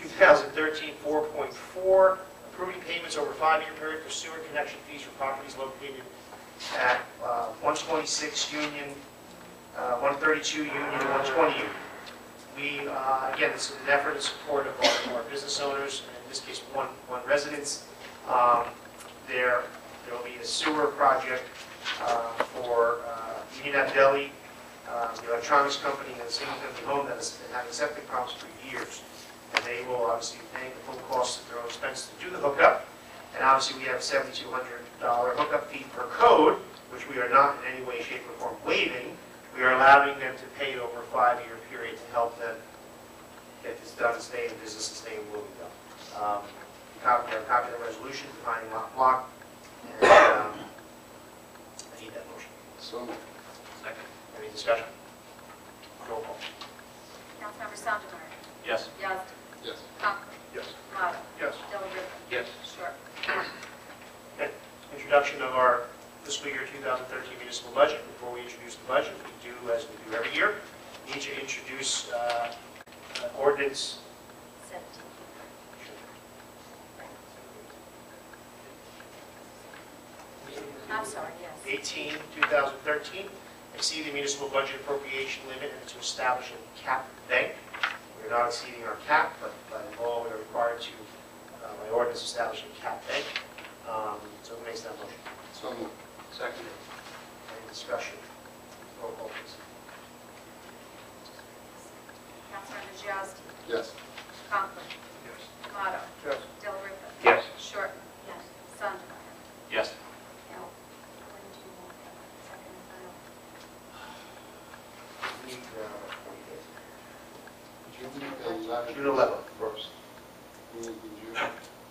2013 4.4, approving payments over a 5-year period for sewer connection fees for properties located at 126 Union, 132 Union, and 120 Union. We, again, this is an effort in support of our business owners, and in this case, one residence. There will be a sewer project for Union Ave Deli, the electronics company, and the single-family home that has been having septic problems for years. And they will obviously be paying the full cost at their own expense to do the hookup. And obviously, we have a $7,200 hookup fee per code, which we are not in any way, shape, or form waiving. We are allowing them to pay it over a 5-year period to help them get this done and stay in business and stay in Bloomingdale. Copy of the resolution defining lot block. And I need that motion. So moved. Second. Any discussion? Roll call. Councilmember Sandemeyer. Yes. Yazdi. Yes. Conklin. Yes. Tomato. Yes. Delariva. Yes. Short. Okay. Introduction of our fiscal year 2013 municipal budget. Before we introduce the budget, we do, as we do every year, need to introduce ordinance 17. I'm sorry, yes. 18, 2013, exceed the municipal budget appropriation limit and to establish a cap bank. We are not exceeding our cap, but by law, we are required to, by ordinance, establish a cap bank. So who makes that motion? So moved. Second. Any discussion? Roll call, please. Councilmember Yazdi. Yes. Conklin. Yes. Tomato. Yes. Delariva. Yes. Short. Yes. Sandemeyer. Yes. Now, when do you want that second and final? We need 40 days. June 11th. June 11th first. We need in June,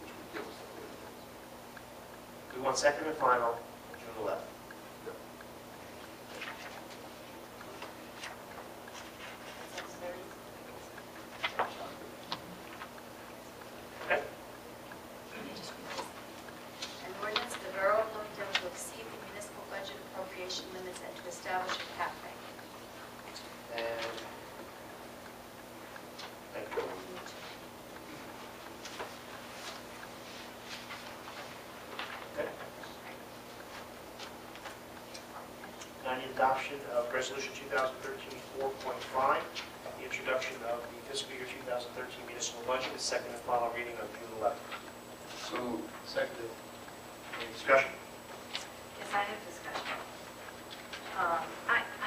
which would give us the 40 days. We want second and final, June 11th. Okay? An ordinance of the Borough of Bloomingdale to exceed the municipal budget appropriation limits and to establish a cap bank. And, thank you. Okay. Now, the adoption of Resolution 2013 4.5, the introduction of the fiscal year 2013 municipal budget, the second and final reading on June 11th. So moved. Seconded. Any discussion? Yes, I have discussion.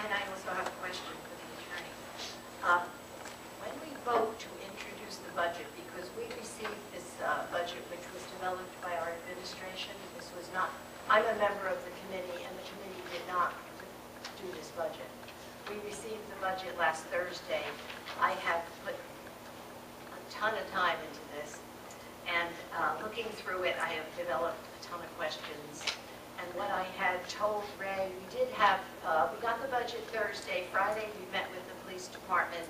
And I also have a question for the attorney. When we vote to introduce the budget, because we received this budget which was developed by our administration, this was not, I'm a member of the committee, and the committee did not do this budget. We received the budget last Thursday. I have put a ton of time into this, and looking through it, I have developed a ton of questions. And what I had told Ray, we got the budget Thursday. Friday, we met with the police department,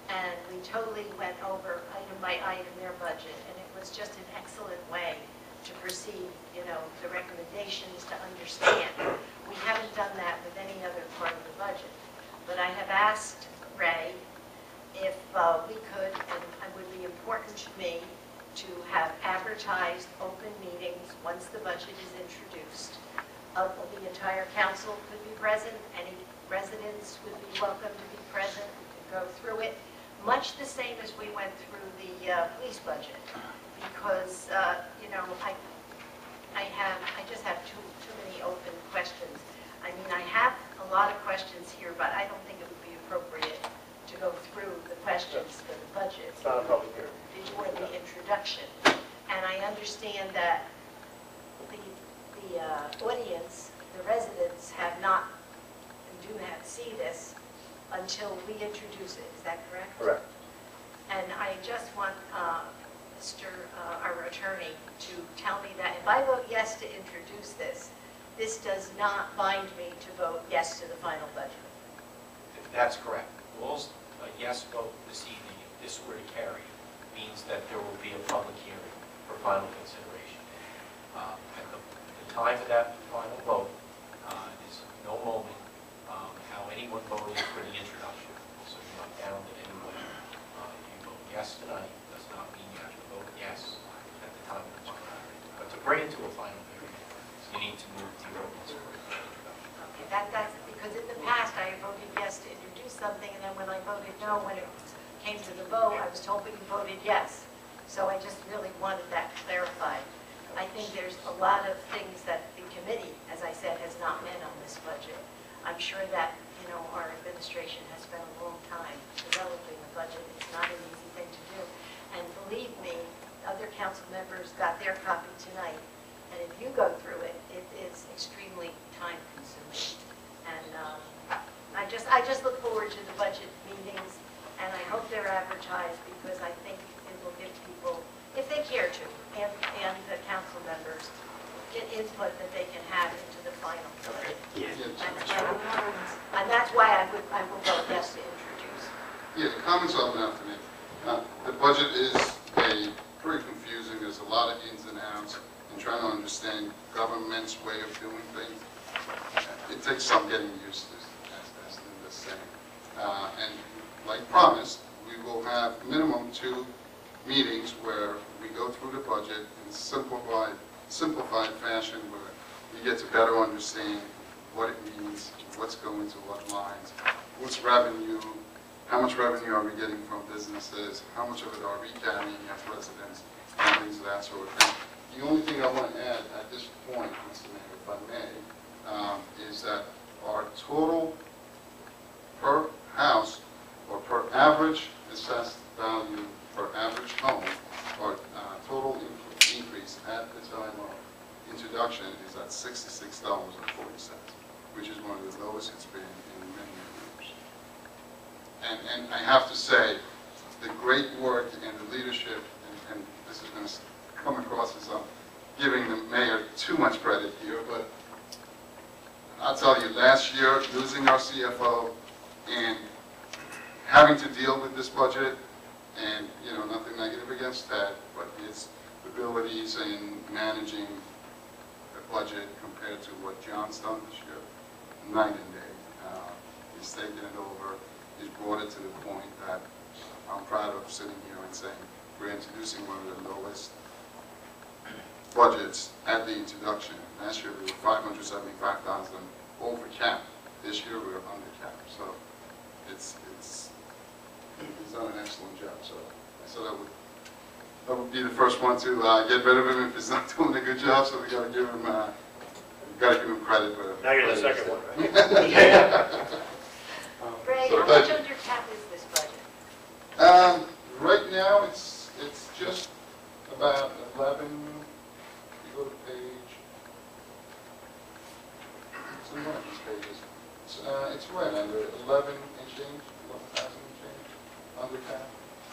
and we totally went over item by item their budget, and it was just an excellent way to perceive, the recommendations, to understand. We haven't done that with any other part of the budget. But I have asked Ray if we could, and it would be important to me, to have advertised open meetings once the budget is introduced. The entire council could be present, any residents would be welcome to be present, we could go through it, much the same as we went through the police budget, because, I just have too many open questions. I mean, I have a lot of questions here, but I don't think it would be appropriate to go through the questions for the budget It's not a public hearing. before the introduction. And I understand that the audience, the residents have not, and do not see this, until we introduce it. Is that correct? Correct. And I just want our attorney to tell me that if I vote yes to introduce this, this does not bind me to vote yes to the final budget. That's correct. All's a yes vote this evening, if this were to carry, means that there will be a public hearing for final consideration. At the time of that final vote is no moment how anyone voted for the introduction. So you're not bound in any way. If you vote yes tonight, does not mean you have to vote yes at the time of the final hearing. But to bring it to a final hearing, you need to move the ordinance for introduction. Okay, that's because in the past I voted yes to introduce something, and then when I voted no, when it came to the vote, I was told that you voted yes. So I just really wanted that clarified. I think there's a lot of things that the committee, as I said, has not met on this budget. I'm sure that, our administration has spent a long time developing the budget. It's not an easy thing to do. And believe me, other council members got their copy tonight. And if you go through it, it is extremely time consuming. And I just look forward to the budget meetings, and I hope they're advertised, because I think it will give people, if they care to, and the council members, get input that they can have into the final budget. And that's why I will vote yes to introduce. Yeah, the comments I'll have to make. The budget is pretty confusing. There's a lot of ins and outs in trying to understand government's way of doing things. It takes some getting used to, as Linda's saying. And like promised, we will have minimum 2 meetings where we go through the budget in simplified fashion, where we get to better understand what it means, what's going to what lines, what's revenue, how much revenue are we getting from businesses, how much of it are we carrying as residents, and things of that sort of thing. The only thing I want to add at this point, Mr. Mayor, if I may, is that our total per house or per average assessed value per average home, or total increase at the time of introduction is at $66.40, which is one of the lowest it's been in many years. And I have to say, the great work and the leadership, and this is going to come across as I'm giving the mayor too much credit here, but I'll tell you, last year, losing our CFO and having to deal with this budget, and nothing negative against Ted, but his abilities in managing the budget compared to what John's done this year, night and day. He's taken it over. He's brought it to the point that I'm proud of sitting here and saying we're introducing one of the lowest budgets at the introduction. Last year we were $575,000 over cap. This year we're under cap. So he's done an excellent job. So I said I would be the first one to get rid of him if he's not doing a good job. So we got to give him credit for it. Now you're the second one, right? Ray, So how much under cap is this budget? Right now it's just about 11. If you go to page, it's in one of these pages. It's right under 11 and change, 11,000 and change under cap.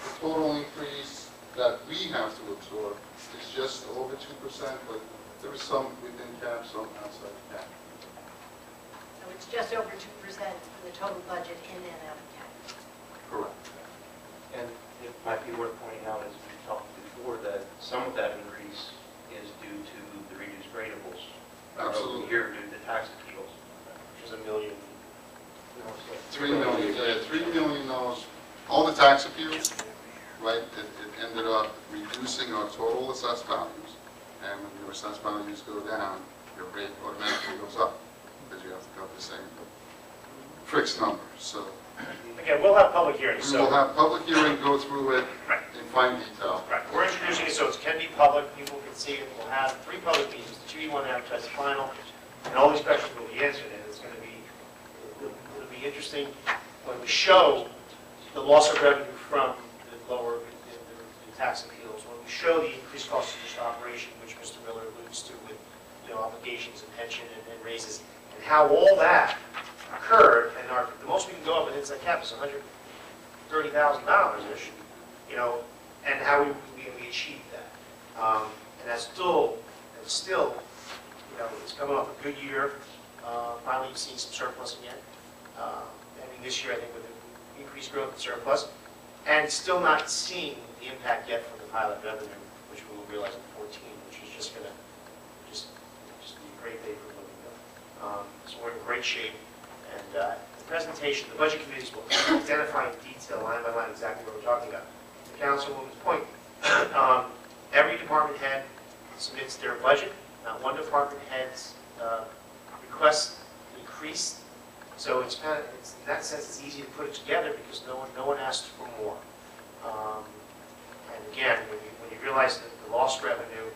The total increase that we have to absorb is just over 2%, but there is some within cap, some outside cap. So it's just over 2% for the total budget in and out of cap. Correct. And it might be worth pointing out, as we talked before, that some of that increase is due to the reduced gradables. Absolutely. Here due to tax appeals, which is $1 million. $3 million, yeah, $3 million. All the tax appeals, right? It ended up reducing our total assessed values, and when your assessed values go down, your rate automatically goes up because you have to cover the same fixed number. So Again, we'll have public hearings, we so. will have public hearing, go through it in fine detail. Right, we're introducing it so it can be public, people can see it. We'll have 3 public meetings, the 2E1 advertised final, and all these questions will be answered, and it's going to be, it'll be interesting when we show the loss of revenue from the lower the tax appeals, when we show the increased cost of just operation, which Mr. Miller alludes to with, obligations and pension and raises, and how all that occurred, and the most we can go up against that cap is $130,000-ish, you know, and how we achieved that. And that's still, you know, it's coming off a good year. Finally, you've seen some surplus again. I mean, this year, I think, with the increased growth and surplus, and still not seeing the impact yet from the pilot revenue, which we will realize in 2014, which is just going to just be a great day for Bloomingdale. So we're in great shape. And the presentation, the budget committees will identify in detail, line by line, exactly what we're talking about. The councilwoman's point, every department head submits their budget. Not one department head's request increased. So it's kind of, in that sense, it's easy to put it together because no one asked for more. And again, when you realize that the lost revenue,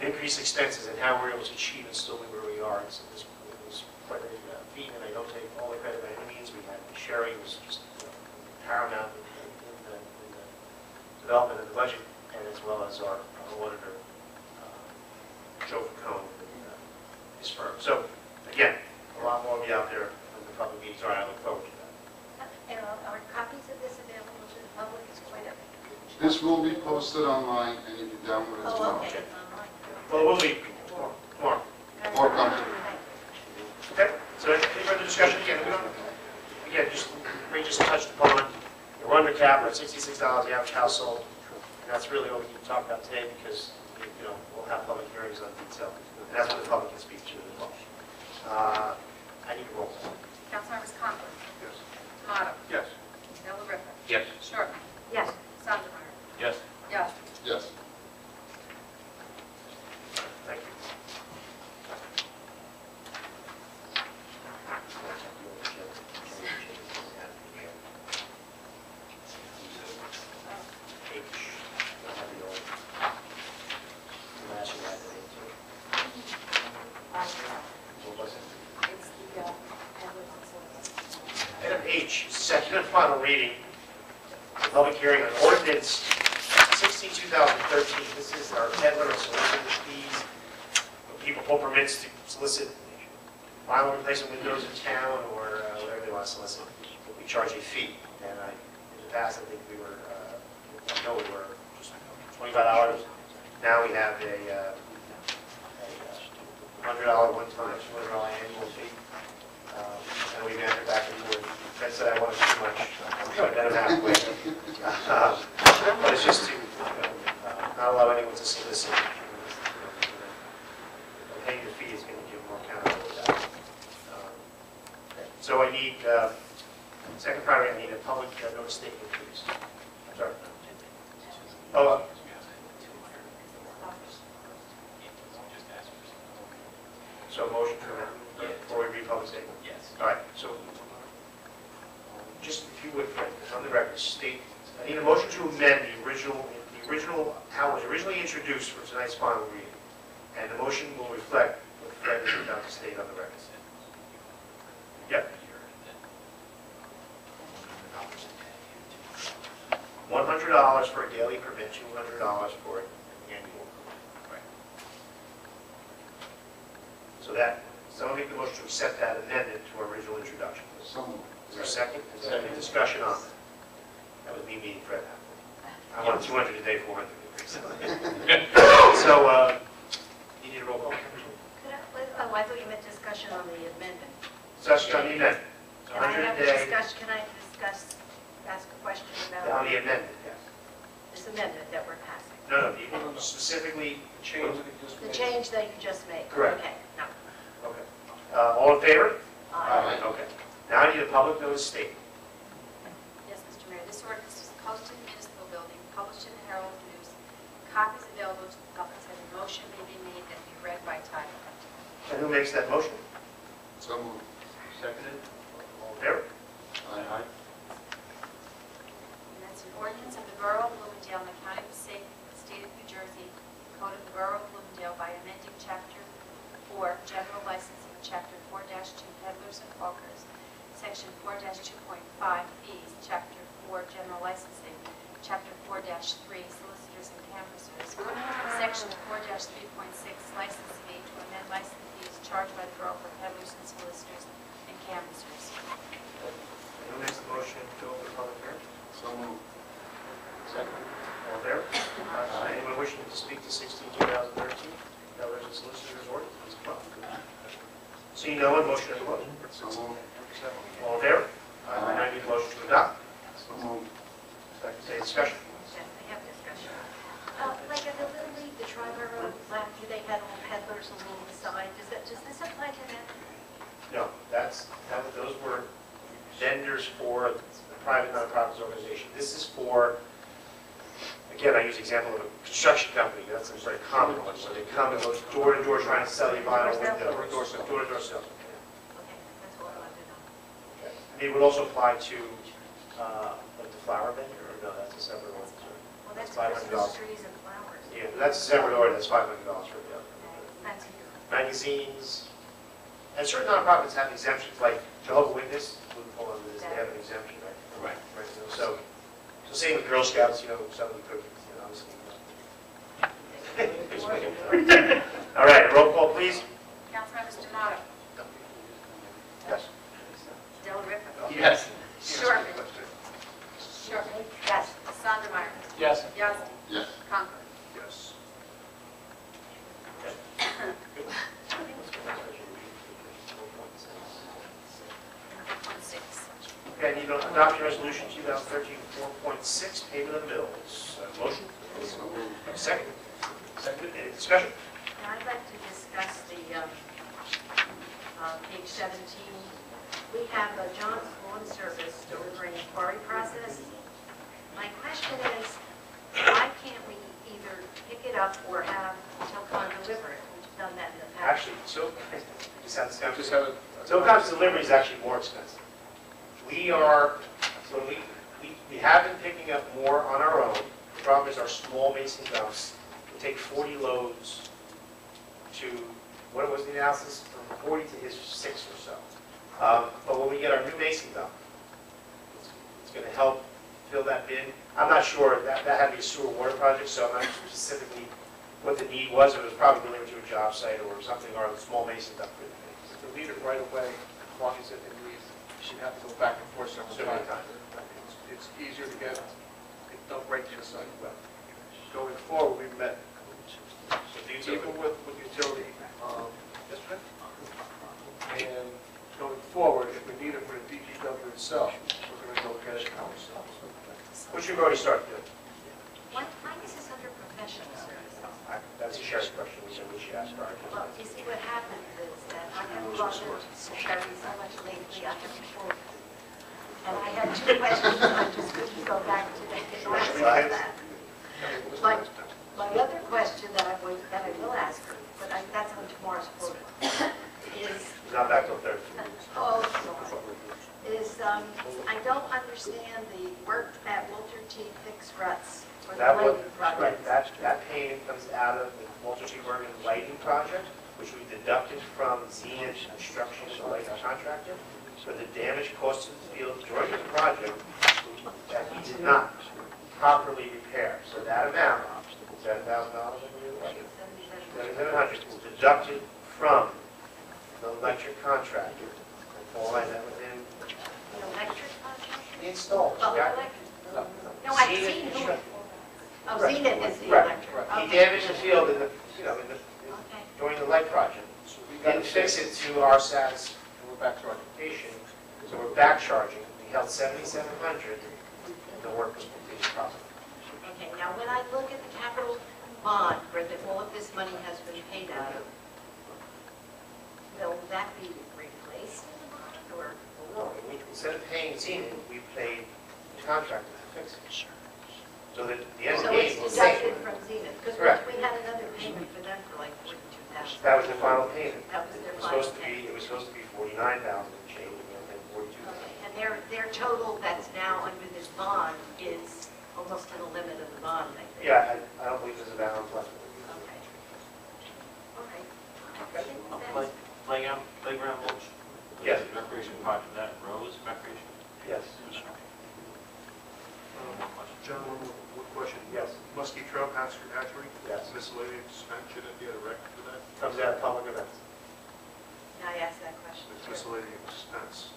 increased expenses, and how we're able to achieve and still be where we are, it was quite a feat, and I don't take all the credit by any means. We had Sherry was just paramount in the development of the budget, and as well as our auditor, Joe Facone, and his firm. So again, a lot more will be out there when the public meetings are. I look forward to that. And are copies of this available to the public? It's quite a... This will be posted online, and you can download it tomorrow. Oh, okay, it's online. Well, it will be tomorrow. More coming. Okay, so any further discussion? Again, we just touched upon, we're under cap, we're at $66 the average household, and that's really what we need to talk about today because, you know, we'll have public hearings on detail, and that's what the public can speak to as well. I need a roll call. Councilmembers Conklin. Yes. Tomato. Yes. Delariva. Yes. Shortman. Yes. Sondemire. Yes. Yes. Yes. Thank you. Item H, second and final reading, the public hearing on ordinance 16/2013. This is our peddler and solicitor fees. People pull permits to solicit vinyl replacement windows in town or whatever they want to solicit. We charge a fee. And in the past, I think we were just $25. Now we have a $100 one-time, $200 annual fee. And we've entered back and forth. Fred said I wanted too much. I met him halfway. But it's just to not allow anyone to solicit. Paying the fee is going to give more accountability to that. So I need, second priority, I need a public notice statement, please. I'm sorry. Oh, so motion for that, before we read public statement? Yes. All right, so just if you would, Fred, on the record, state, I need a motion to amend the original, how it was originally introduced for tonight's final reading. And the motion will reflect what Fred is about to state on the record. Yep. $100 for a daily permit, $200 for an annual. So that, someone make the motion to accept that amendment to our original introduction. Is there a second? Is there any discussion on that? That was me meeting Fred. I want 200 a day, 400 a day. So, you need a roll call? Oh, I thought you meant discussion on the amendment. Discussion on the amendment. Can I 100 have a a day can I discuss, ask a question on about the amendment, yes. this amendment that we're passing? No, specifically, Change that you just The made. change that you just made? Correct. Okay, no. okay. All in favor? Aye. Okay. Now I need a public notice statement. Yes, Mr. Mayor, this ordinance is posted in the municipal building, published in the Herald News, copies available to the public, and a motion may be made that be read by title. And who makes that motion? So moved. Seconded? All in favor? Aye. And that's an ordinance of the Borough of Bloomingdale, in the County of Passaic, State of New Jersey, Code of the Borough of Bloomingdale by amending Chapter 4, General Licensing, Chapter 4-2, Peddlers and Hawkers, Section 4-2.5 Fees, Chapter 4, General Licensing, Chapter 4-3, Solicitors and Canvassers, Section 4-3.6, License Fee, to amend license fees charged by the Borough for peddlers and solicitors and canvassers. Who makes the motion to open the public hearing? So moved. Second. All there? Anyone wishing to speak to 16-2013? Television Solicitor's Order, please come up. Seeing no one, motion to close. So moved. All there? I need a motion to adopt. So moved. Second, any discussion? Yes, they have discussion. Like at the Little League, the Triborough, last year they had all peddlers along the side. Does this apply to them? No, those were vendors for the private nonprofit organization. This is for, again, I use the example of a construction company. That's a very common one, where they come and go door to door trying to sell you vinyl windows. Door to door sales. Okay, that's all I wanted to know. It would also apply to, like the flower vendor, or no, that's a separate one. Well, that's $500. Christmas trees and flowers. Yeah, that's a separate order, that's $500 for the other. That's Magazines, and certain nonprofits have exemptions, like Jehovah's Witness would fall under this, they have an exemption, right? Right. So same with Girl Scouts, some of the cookies, obviously. All right, roll call, please. Councilmembers Demoto. Yes. Del Ripa. Yes. Sherman. Sherman. Yes. Sandemeyer. Yes. Yazdi. Yes. Conklin. Yes. Okay, I need to adopt resolution 2013-4.6, payment of bills. Motion? So moved. Second. Second. Any discussion? Now, I'd like to discuss the, page 17. We have John's Lawn Service delivering quarry process. My question is, why can't we either pick it up or have Tilcon deliver it? We've done that in the past. Actually, Tilcon's delivery is actually more expensive. We have been picking up more on our own. The problem is our small mason dumps will take 40 loads to, what was the analysis? From 40 to his 6 or so. But when we get our new mason dump, it's going to help fill that bin. I'm not sure, that had to be a sewer water project, so I'm not sure specifically what the need was. It was probably delivered to a job site or something, or a small mason dump couldn't be. To lead it right away, as long as it leaves, you should have to go back and forth several times. It's easier to get it dumped right to the site. Going forward, we've met, even with utility, and going forward, if we need it for the DGW itself, we're going to go get it ourselves. Which we've already started doing. Why is this under professional services? That's a Sherry question, we should ask her. Well, you see, what happens is that I have gone to Sherry so much lately, I have to quote. And I have two questions, I just couldn't go back to that. My other question that I will ask her, but that's on tomorrow's quote, is, Not back till Thursday. I don't understand the work at Walter T. Fix Ruts for the That was, lighting right, project. that payment comes out of the Walter T. Bergen lighting project, which we deducted from Zenith Construction as a lighting contractor, for the damage caused to the field during the project that he did not properly repair. So that amount, $7,000, $7,700, is deducted from the electric contractor. And fall like that within The electric contractor? the install. Oh, electric. No, I've Zenith seen who. Construction. Oh, Right. Zenith is the Right. electric. He Okay. damaged the field Okay. during the light project. So we We got didn't to fix fix it, it to our satisfaction, and we're back to our so we're back charging. We held $7,700, and the work was completed properly. Okay, now when I look at the capital bond where all of this money has been paid out of, will that be replaced in the bond or? No, instead of paying Zenith, we paid the contractor to fix it. So that the end of So the game it's was the same. deducted from Zenith? Because Correct. we had another payment for them for like $42,000. That was the final payment. That was their It was final supposed to be, it was supposed to be $49,000 and change, and then $42,000. Okay, and their total that's now under this bond is almost to the limit of the bond, I think. Yeah, I don't believe there's a balance left. Okay. All right. I think that's- Playground mulch? Yes. Recreation project, that Rose Recreation? Yes. John, one question. Yes. Muskie Trail Hatchery? Yes. Miscellaneous expense, should it be a record for that? Comes out of public events. Can I ask that question? It's miscellaneous expense.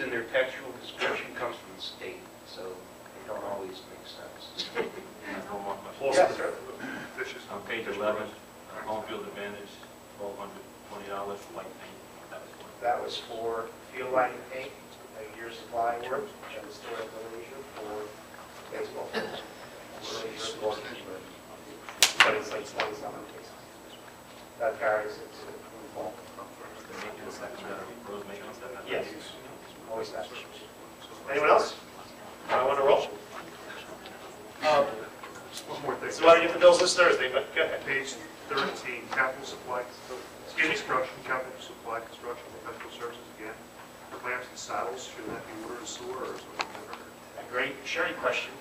in their textual description comes from the state, so they don't always make sense. No more questions. Also, Fishes. On page 11, home field advantage, $1,220 for white paint. That was one. that was for field lighting paint, a year's supply work, which I was still at Malaysia for baseball. But it's like 20-something cases. That varies into the fall. The maintenance, road maintenance, that. Yes, always that. Anyone else? I want to roll. Just one more thing. So why don't you get the bills this Thursday, but go ahead. Page 13, capital supply, construction, capital supply, construction, professional services again. Clamps and saddles, should that be water and sewer or something different? A great Sherry question.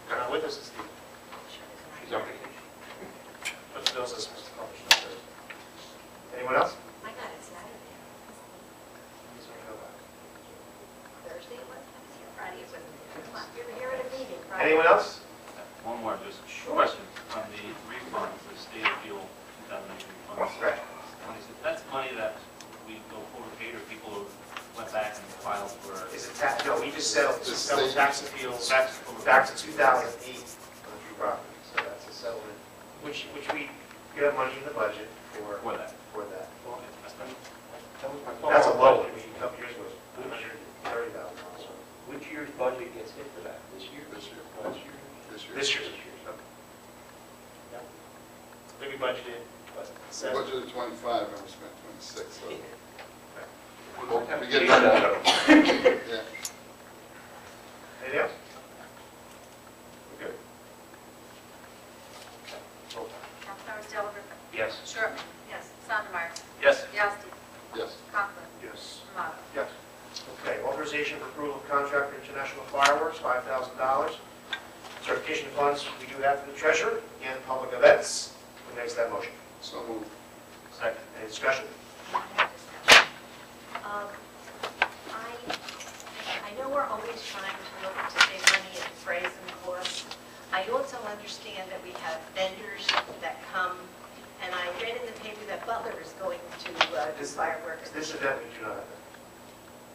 You're not with us, Steve. She's on vacation. Put the bills this Thursday. Anyone else? I got it Saturday. Thursday it was, I was here Friday, it wasn't here. Come on, you were here at a meeting Friday. Anyone else? One more, just a question on the refunds, the state appeal 2019 funds. Right. That's money that we go overpaid or people who went back and filed for. Is it tax? No, we just settled tax appeals back to 2008 on a few properties. So that's a settlement, which we have money in the budget for For that. For that. That was my That's a follow-up low one. question. A couple years ago, it was $130,000. Which year's budget gets hit for that? This year? This year. Last year? This year's. Yeah. I think we budgeted, what, So 7? budgeted 25 and we spent 26, so. Well, We get that. Yeah. Anything else? We're good. Roll call. Councilmembers Dela Ripa. Yes. Sherman. Yes. Sondemire. Yes. Yasti. Yes. Conklin. Yes. Tomato. Yes. Okay, authorization for approval of contract for international fireworks, $5,000. Certification of funds, we do have from the treasurer, and public events. Who makes that motion? So moved. Second. Any discussion? I know we're always trying to look to save money and defray some costs. I also understand that we have vendors that come, and I read in the paper that Butler is going to do fireworks. This event, we do not have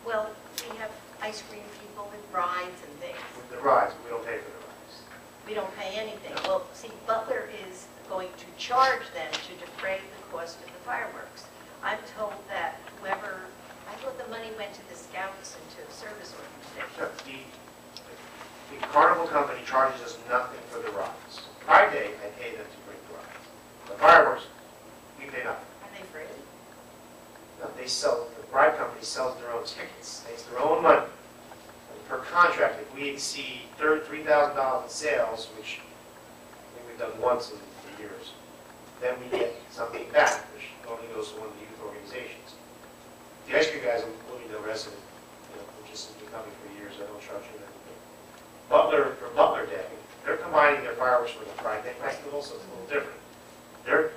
Well, we have ice cream people with rides and things. the rides, but we don't pay for the rides. We don't pay anything. Well, see, Butler is going to charge them to defray the cost of the fireworks. I'm told that whoever, I thought the money went to the scouts and to service organizations. The carnival company charges us nothing for the rides. Pride Day, I pay them to bring the rides. The fireworks, we pay nothing. Are they free? No, they sell, the bride company sells their own tickets, makes their own money. And per contract, if we exceed $3,000 in sales, which I think we've done once in years, then we get something back, which only goes to one of the youth organizations. The ice cream guys, Bloomingdale resident, which has been coming for years, I don't charge you anything. Butler, for Butler Day, they're combining their fireworks with the Pride Day festival, so it's a little different. They're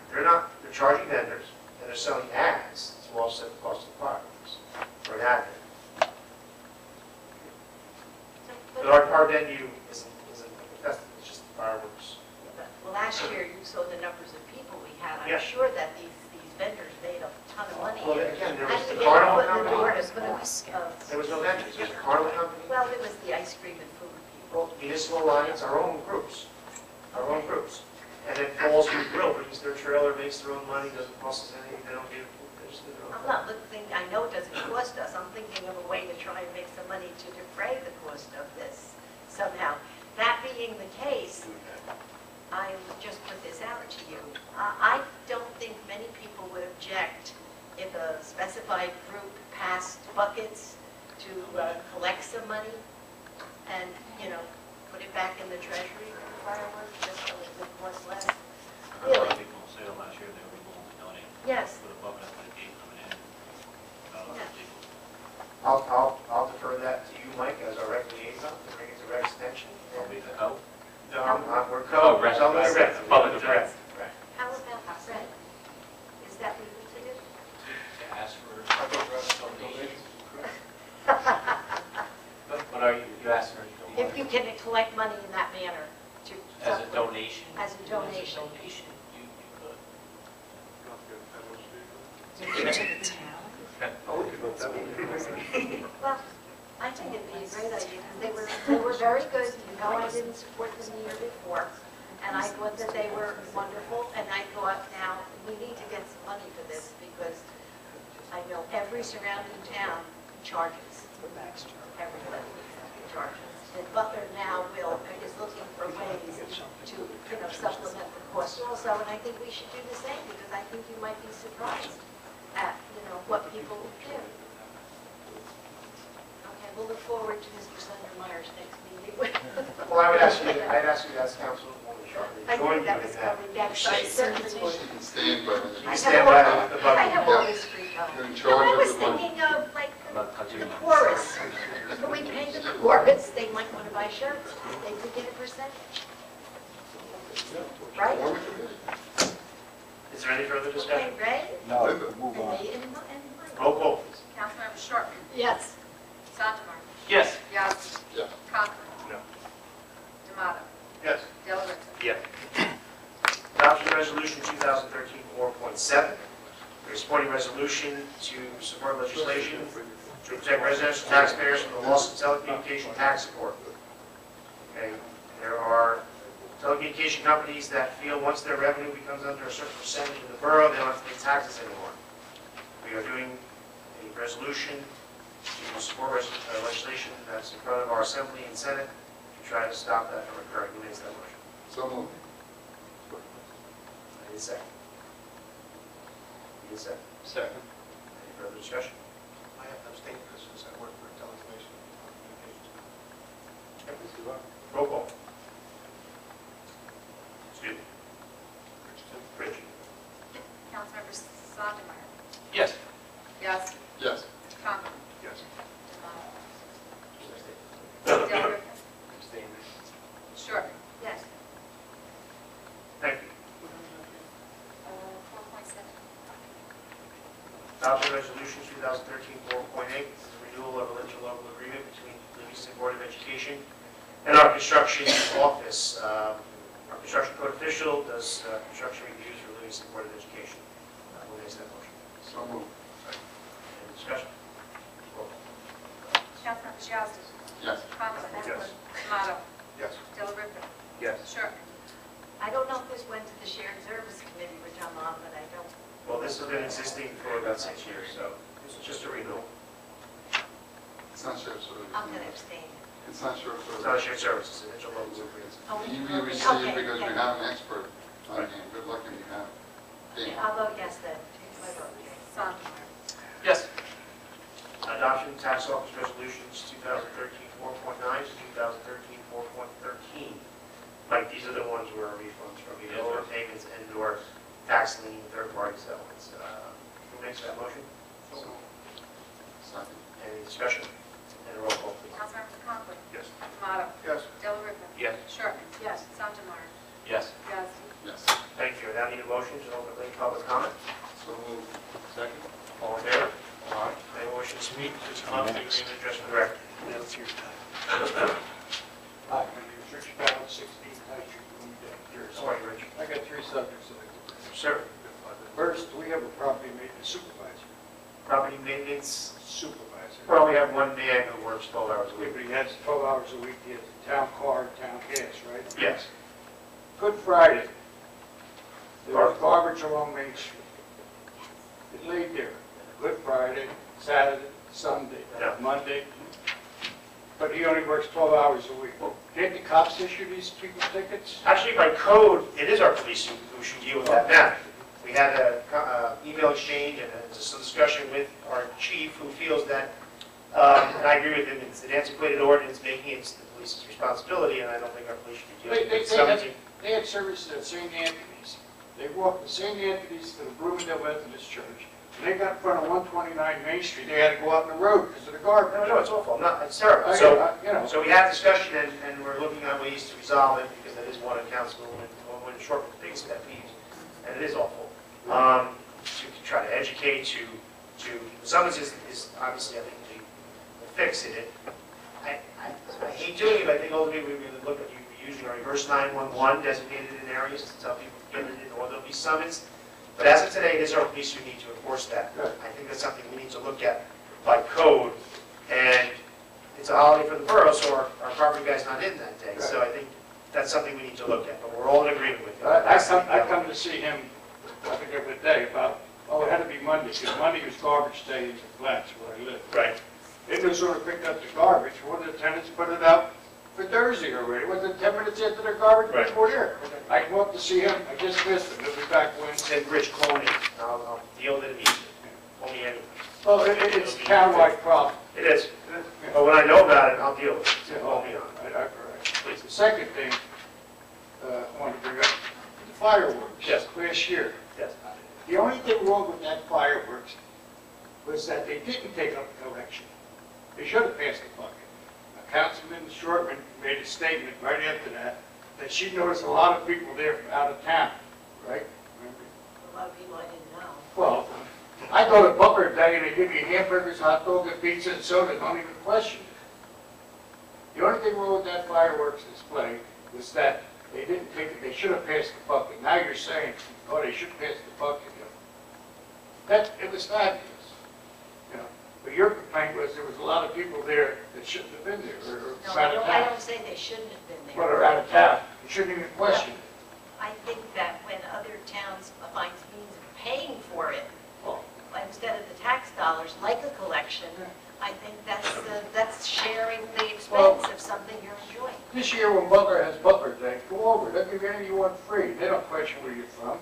charging vendors, and they're selling ads to offset the cost of the fireworks for an ad. But our venue isn't a festival, it's just fireworks. Well, last year, you saw the numbers of people we had. Yeah. I'm sure that these vendors made a ton of money. Well, again, there was And the they carnival put in the company. doors, but, There was no vendors, there was a carnival company. well, there was the ice cream and food people. Well, Municipal Alliance, our own groups, our own groups. And then Paul's Food Grill brings their trailer, makes their own money, doesn't cost us anything, they don't get, they just do their own I'm thing. not looking, I know it doesn't cost us, I'm thinking of a way to try and make some money to defray the cost of this somehow. That being the case, I would just put this out to you. I don't think many people would object if a specified group passed buckets to collect some money and, put it back in the treasury for fireworks, just so it would cost less. A lot Really? of people say last year they were willing to donate. Yes. With a bucket at the gate coming in. Yeah. People. I'll defer that to you, Mike, as our rec liaison, to bring it to rec extension. Probably the help. We're co, rec, tell me right, rec. public Rec. event. Rec. How about Fred? Is that legal to do? To ask for donations. But are you asking her to go? If you can collect money in that manner to. As a donation? As a donation. Donation, you could. Not get a penalty. To the town? Oh, we could vote that one. Well, think it'd be a great idea, because they were very good. You know, I didn't support them the year before, and I thought that they were wonderful, and I thought, now, we need to get some money for this, because I know every surrounding town charges. Everybody charges. And Butler now is looking for ways to, supplement the cost also, and I think we should do the same, because I think you might be surprised at, what people will do. Okay, we'll look forward to Mr. Sundermeyer's next meeting. Well, I'd ask you to ask Councilwoman Sharp I to join knew you that in was that. coming next, I certainly would. You can stand by You the, stand by the I have all bucket. this free time. you're in No, charge I of was the money. thinking of, like, the chorus. When we pay the chorus, they might want to buy shirts. They could get a percentage. Right? Is there any further Okay, discussion? Ray? No, And me and Mike. Roll call, please. Councilmember Shortman. Yes. Sondemire. Yes. Yazdi. Yeah. Conklin. No. D'Amato. Yes. Dela Ripa. Yeah. Adoption resolution 2013-4.7. We're supporting resolution to support legislation to protect residential taxpayers from the loss of telecommunication tax support. Okay, there are telecommunication companies that feel once their revenue becomes under a certain percentage of the borough, they don't have to pay taxes anymore. We are doing a resolution to support legislation that's in front of our Assembly and Senate to try to stop that from occurring. Who makes that motion? so moved. I need a second. Need a second. Second. Any further discussion? I have to abstain because since I work for telecommunications. Roll call. Excuse me. Rich. Councilmember Sondemire. Yes. Yazdi. Yes. Conklin. Yes. D'Amato. Dela Ripa. Abstain. Shortman. Yes. Thank you. 4.7. Adoption resolution 2013-4.8. This is a renewal of an interlocal agreement between the Livingston Board of Education and our construction office. Our construction code official does construction reviews for Livingston Board of Education. Who makes that motion? So moved. Any discussion? Roll call. Councilmember Yazdi. Yes. Conklin. Yes. D'Amato. Yes. Dela Ripa. Yes. Shortman. I don't know if this went to the Shared Service Committee, which I'm on, but I don't. Well, this has been existing for about 6 years, so it's just a renewal. It's not shared service. I'm going to abstain. It's not shared It's not a service. shared service, it's an interlocal agreement. Oh, You okay, receive okay, because we okay. have an expert on hand. Good luck if you have. Okay, Dan. I'll vote yes then. I vote yes. Sondemire. Yes. Adoption tax office resolutions 2013-4.9 to 2013-4.13. Mike, these are the ones where refunds from either overpayments and/or tax lien, third-party settlements. Who makes that motion? Second. Any discussion? And a roll call, please. Councilmember Conklin. Yes. D'Amato. Yes. Dela Ripa. Yes. Shortman. Yes. Sondemire. Yes. Yazdi. Yes. Thank you. I now need a motion to open the public comment. So moved. Second. All in favor? All right. Anyone wishing to speak, please come up and give your name and address for the record. Hi, my name is Rich Ballard, 16 High Street, Bloomingdale, Jersey. How are you, Rich? I got three subjects that I could bring. Sir, First, we have a property maintenance supervisor. property maintenance. Supervisor. Well, we have one man who works 12 hours a week. But he has 12 hours a week, he has a town car, town gas, right? Yes. Good Friday, there was garbage along Main Street. It laid there, Good Friday, Saturday, Sunday, Yeah. Monday, but he only works 12 hours a week. Can't the cops issue these people tickets? Actually, by code, it is our police who should deal with that matter. We had an email exchange and some discussion with our chief who feels that, and I agree with him, it's an antiquated ordinance making it the police's responsibility, and I don't think our police should be dealing with it. They had services at St. Anthony's. They walked from St. Anthony's to the Bloomingdale Methodist Church. And they got in front of 129 Main Street. They had to go out in the road because of the garbage. No, it's awful. No, it's terrible. You know. So we had discussion, and we're looking at ways to resolve it, because that is one of Councilwoman Shortman's biggest pet peeves, and it is awful. To try to educate, to the summons is obviously, I think, the fix in it. I hate doing it, but I think ultimately we really look at using our reverse 911 designated in areas to tell people to get it in, or there'll be summons. But as of today, it is our police who need to enforce that. I think that's something we need to look at by code, and it's for the borough, so our property guy's not in that day. So I think that's something we need to look at, but we're all in agreement with you. I come to see him, I think every day about, it had to be Monday, because Monday was garbage day in the flats where I live. Right. They just sort of picked up the garbage, one of the tenants put it out for Thursday already, was it 10 minutes after the garbage Right. before there? I come up to see him, I just missed him, he'll be back Wednesday. Said Rich, call me. I'll deal with it immediately. Call me anyway. Well, it's a townwide problem. It is. But when I know about it, I'll deal with it. So call me on it. Please. The second thing I want to bring up, the fireworks. Yes. Last year. Yes. The only thing wrong with that fireworks was that they didn't take up the collection. They should have passed the bucket. Councilman Shortman made a statement right after that she noticed a lot of people there from out of town, right? A lot of people I didn't know. Well, I go to Butler Day and they give you hamburgers, hot dog, and pizza and soda, don't even question it. The only thing wrong with that fireworks display was that they didn't take it, they should have passed the bucket. Now you're saying, oh, they should pass the bucket. It was fabulous. But your complaint was there was a lot of people there that shouldn't have been there, or No, out of I town. don't say they shouldn't have been there. Well, they're out of town. You shouldn't even question it. I think that when other towns find means of paying for it, Well, instead of the tax dollars, like a collection, I think that's sharing the expense of something you're enjoying. this year when Butler has Butler Day, go over. They'll give you anything you want free. They don't question where you're from.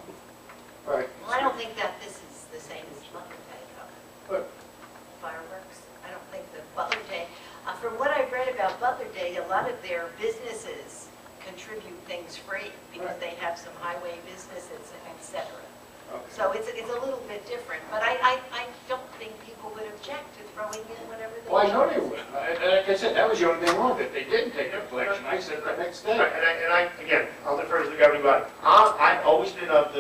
Right. Well, I don't think that this is the same as Butler Day, though. But Fireworks. I don't think that Butler Day, from what I've read about Butler Day, a lot of their businesses contribute things free because they have some highway businesses, et cetera. okay. So it's a little bit different, but I don't think people would object to throwing in whatever they Well, I know choose. they would. Like I said, that was the only thing wrong, that they didn't take the collection. I said the next day. Right, again, I'll defer to the governing body. I've always been of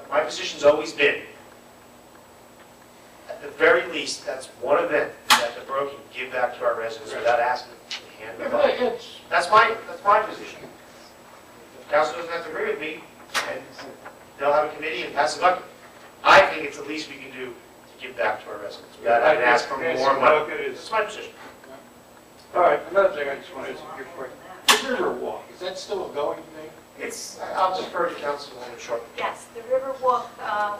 my position's always been, at the very least, that's one event that the borough can give back to our residents without asking to hand Yeah, them but up. That's my position. The council doesn't have to agree with me, and they'll have a committee and pass a bucket. I think it's the least we can do to give back to our residents without having to ask for more money. That's my position. All right, another thing I just want to ask you quick. The River Walk, is that still a going thing? I'll defer to Councilwoman Short. Yes, the Riverwalk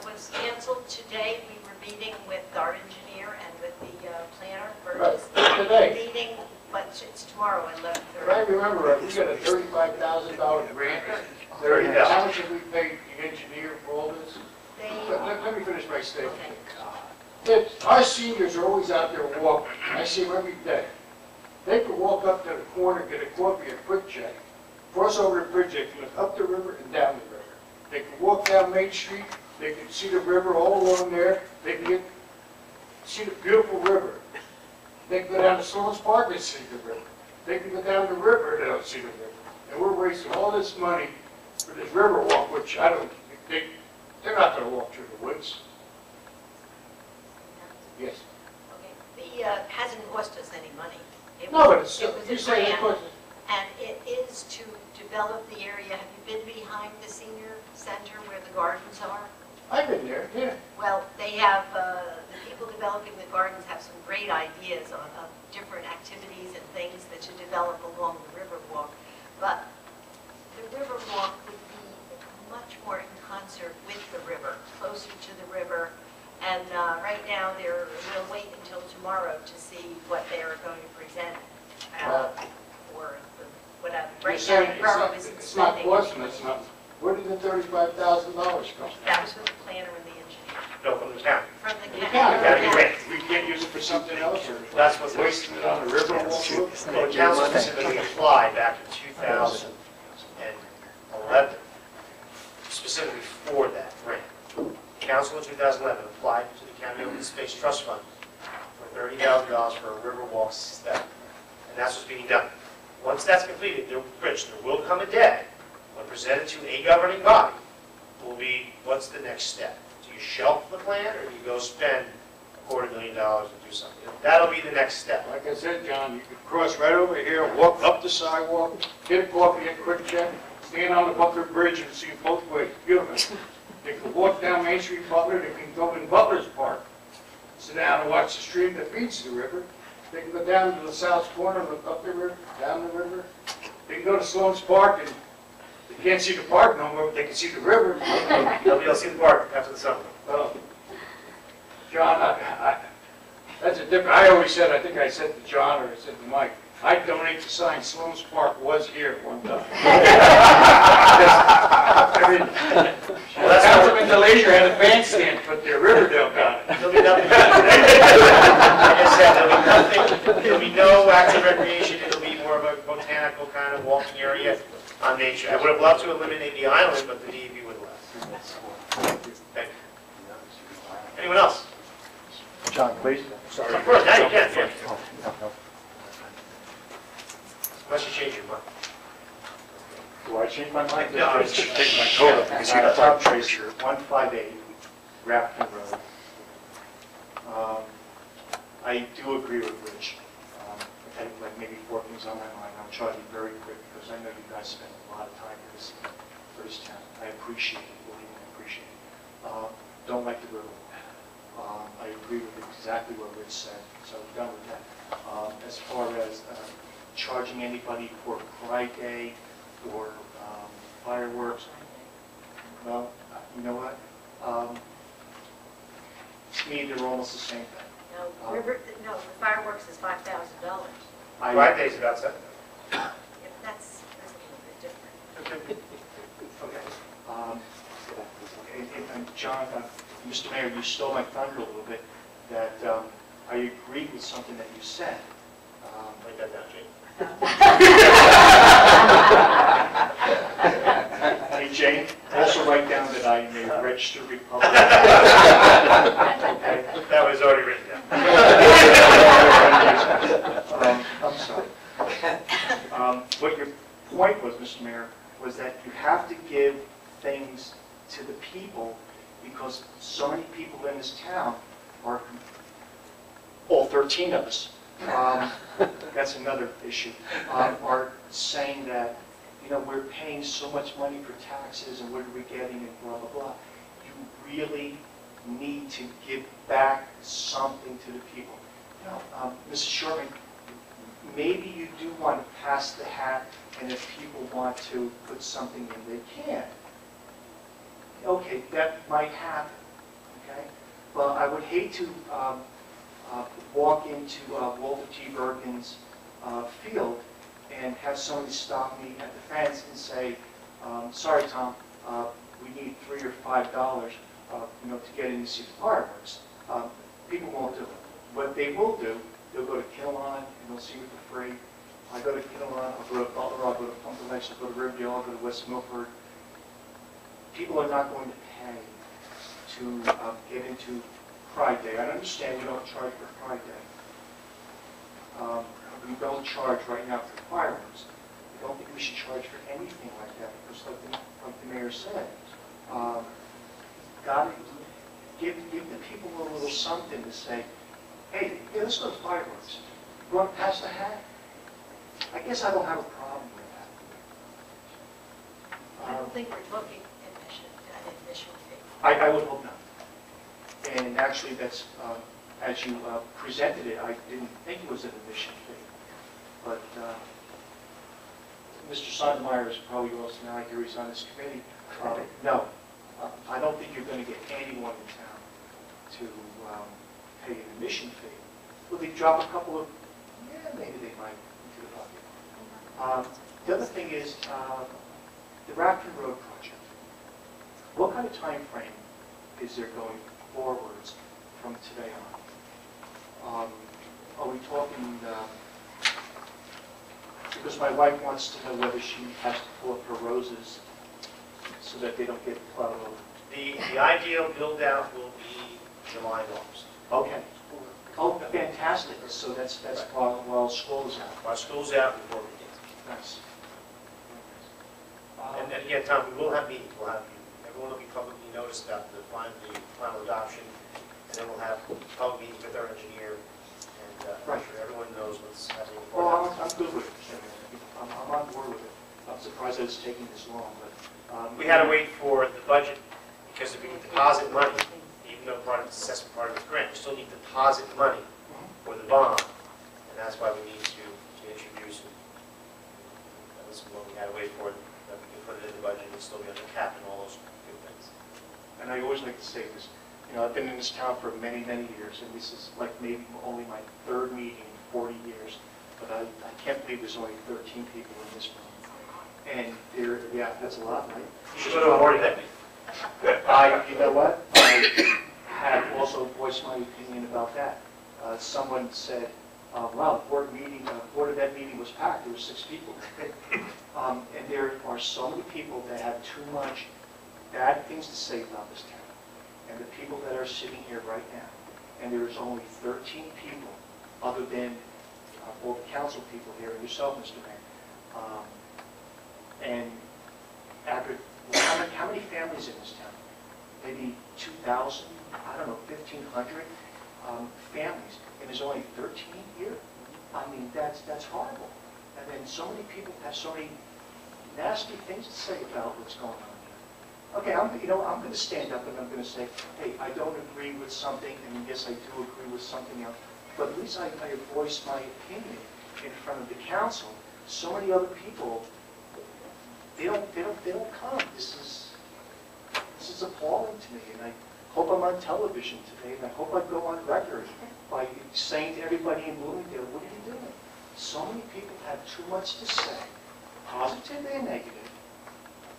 was canceled today. We were meeting with our engineer and with the planner. Burgess. Today. Meeting, but it's tomorrow at 11:30. But I remember we got a $35,000 grant. How much have we paid the engineer for all this? Let me finish my statement. Our seniors are always out there walking. I see them every day. They could walk up to the corner, get a coffee at Quick Check, cross over the bridge, they can look up the river and down the river. They can walk down Main Street, they can see the river all along there, they can see the beautiful river. They can go down to Sloan's Park and see the river. They can go down the river and they don't see the river. And we're wasting all this money for this river walk, which I don't, they're not going to walk through the woods. Yes. Okay. It hasn't cost us any money. No, but it's, It was you a say it grant, costs. and it is to develop the area. Have you been behind the senior center where the gardens are? I've been there, yeah. Well, they have, the people developing the gardens have some great ideas of different activities and things that should develop along the Riverwalk. But the Riverwalk would be much more in concert with the river, closer to the river. And right now, we'll wait until tomorrow to see what they are going to present for whatever. You're Right saying now, the borough isn't it's not spending. costing us nothing. Where did the $35,000 come from? That was with the planner and the engineer. No, from the county. From the The county. county. Grant. We can't use it for something else, or That's what wasting it on the river walk? Well, the council specifically applied back in 2011, specifically for that grant. The council in 2011 applied to the County Open Space Trust Fund for $30,000 for a river walk step, and that's what's being done. Once that's completed, Rich, there will come a day when presented to a governing body, will be, what's the next step? Do you shelf the plan, or do you go spend $250,000 and do something? That'll be the next step. Like I said, John, you could cross right over here, walk up the sidewalk, get a coffee at Quick Check, stand on the Butler Bridge and see it both ways. Beautiful. They can walk down Main Street Butler, they can go in Butler's Park, sit down and watch the stream that feeds the river. They can go down to the south corner, look up the river, down the river. They can go to Sloan's Park and they can't see the park no more, but they can see the river. They'll be able to see the park after the summer. Well, John, that's a different, I always said, I think I said to John or I said to Mike, I donate the sign, Sloan's Park was here one time. I mean, Well, that's how Councilman DeLazier had a bandstand put there, Riverdale got it. There'll be nothing. Like I said, there'll be no active recreation. It'll be more of a botanical kind of walking area on nature. I would have loved to eliminate the island, but the DEP would let. Thank you. Anyone else? John, please. Sorry. Of course, now you can. Yeah. Unless you change your mind. Do I change my mind? No, I should take my coat off because you're Tom Tracer, 158 Grafton Road. I do agree with Rich. I think like maybe 4 things on my mind. I'll try to be very quick because I know you guys spend a lot of time for this town. I appreciate it, believe me, I appreciate it. Don't like the river. I agree with exactly what Rich said, so I'm done with that. As far as charging anybody for Pride Day or fireworks, well, you know what? To me, they're almost the same thing. No, the fireworks is $5,000. Pride Day's about $7,000. That's a little bit different. Okay. And John, Mr. Mayor, you stole my thunder a little bit, that I agreed with something that you said. Write that down, Jane. Hey, Jane, also write down that I am a registered Republican. That was already written down. I'm sorry. What your point was, Mr. Mayor, was that you have to give things to the people because so many people in this town are, all 13 of us, that's another issue, are saying that, you know, we're paying so much money for taxes and what are we getting and blah, blah, blah. You really need to give back something to the people. You know, Mrs. Sherman, maybe you do want to pass the hat, and if people want to put something in, they can. Okay, that might happen, okay? But I would hate to walk into Walter T. Bergen's field and have somebody stop me at the fence and say, sorry, Tom, we need $3 or $5, you know, to get in to see the fireworks. People won't do it. What they will do, they'll go to Kilon and they'll see it for free. I go to Kilon, I'll go to Butler, I'll go to Pumpkin Lakes, I'll go to Riverdale, I'll go to West Milford. People are not going to pay to get into Pride Day. I understand we don't charge for Pride Day. We don't charge right now for fireworks. I don't think we should charge for anything like that because like the mayor said, give the people a little something to say, hey, yeah, let's go to fireworks. You want to pass the hat? I guess I don't have a problem with that. I don't think we're looking at an admission fee. I would hope not. And actually, that's, as you presented it, I didn't think it was an admission fee. But Mr. Sondermeyer is probably also now I hear he's on this committee. No, I don't think you're going to get anyone in town to pay an admission fee. Will they drop a couple of, yeah, maybe they might into the bucket. The other thing is the Grafton Road project. What kind of time frame is there going forwards from today on? Are we talking, because my wife wants to know whether she has to pull up her roses so that they don't get plowed over. The ideal build-out will be July, August. Okay. Oh, fantastic. So that's while school is out. While school's out before we get. Nice. And again, Tom, we will have meetings. We'll have, everyone will be publicly noticed about the final adoption, and then we'll have public meetings with our engineer, and make sure everyone knows what's happening. Well, I'm good with it. I'm on board with it. I'm surprised that it's taking this long, but We had to wait for the budget because if we need deposit money, even though part of the assessment part of the grant, we still need deposit money for the bond. And that's why we need to introduce it. That was what we had to wait for, that we could put it in the budget and still be under cap and all those good things. And I always like to say this, you know, I've been in this town for many, many years, and this is like maybe only my third meeting in 40 years, but I can't believe there's only 13 people in this room. And there, yeah, that's a lot, right? You should go to a more event. You know what? I have also voiced my opinion about that. Someone said, wow, the board event meeting was packed, there were 6 people. And there are so many people that have too much bad things to say about this town. And the people that are sitting here right now, and there is only 13 people, other than all the council people here, and yourself, Mr. Mayor. And after, how many families in this town? Maybe 2,000, I don't know, 1,500 families, and there's only 13 here. I mean, that's horrible. And then so many people have so many nasty things to say about what's going on here. Okay, I'm going to stand up and I'm going to say, hey, I don't agree with something, and yes, I do agree with something else, but at least I voiced my opinion in front of the council. So many other people, they don't come. This is appalling to me, and I hope I'm on television today, and I hope I go on record by saying to everybody in Bloomingdale, what are you doing? So many people have too much to say, positive and negative.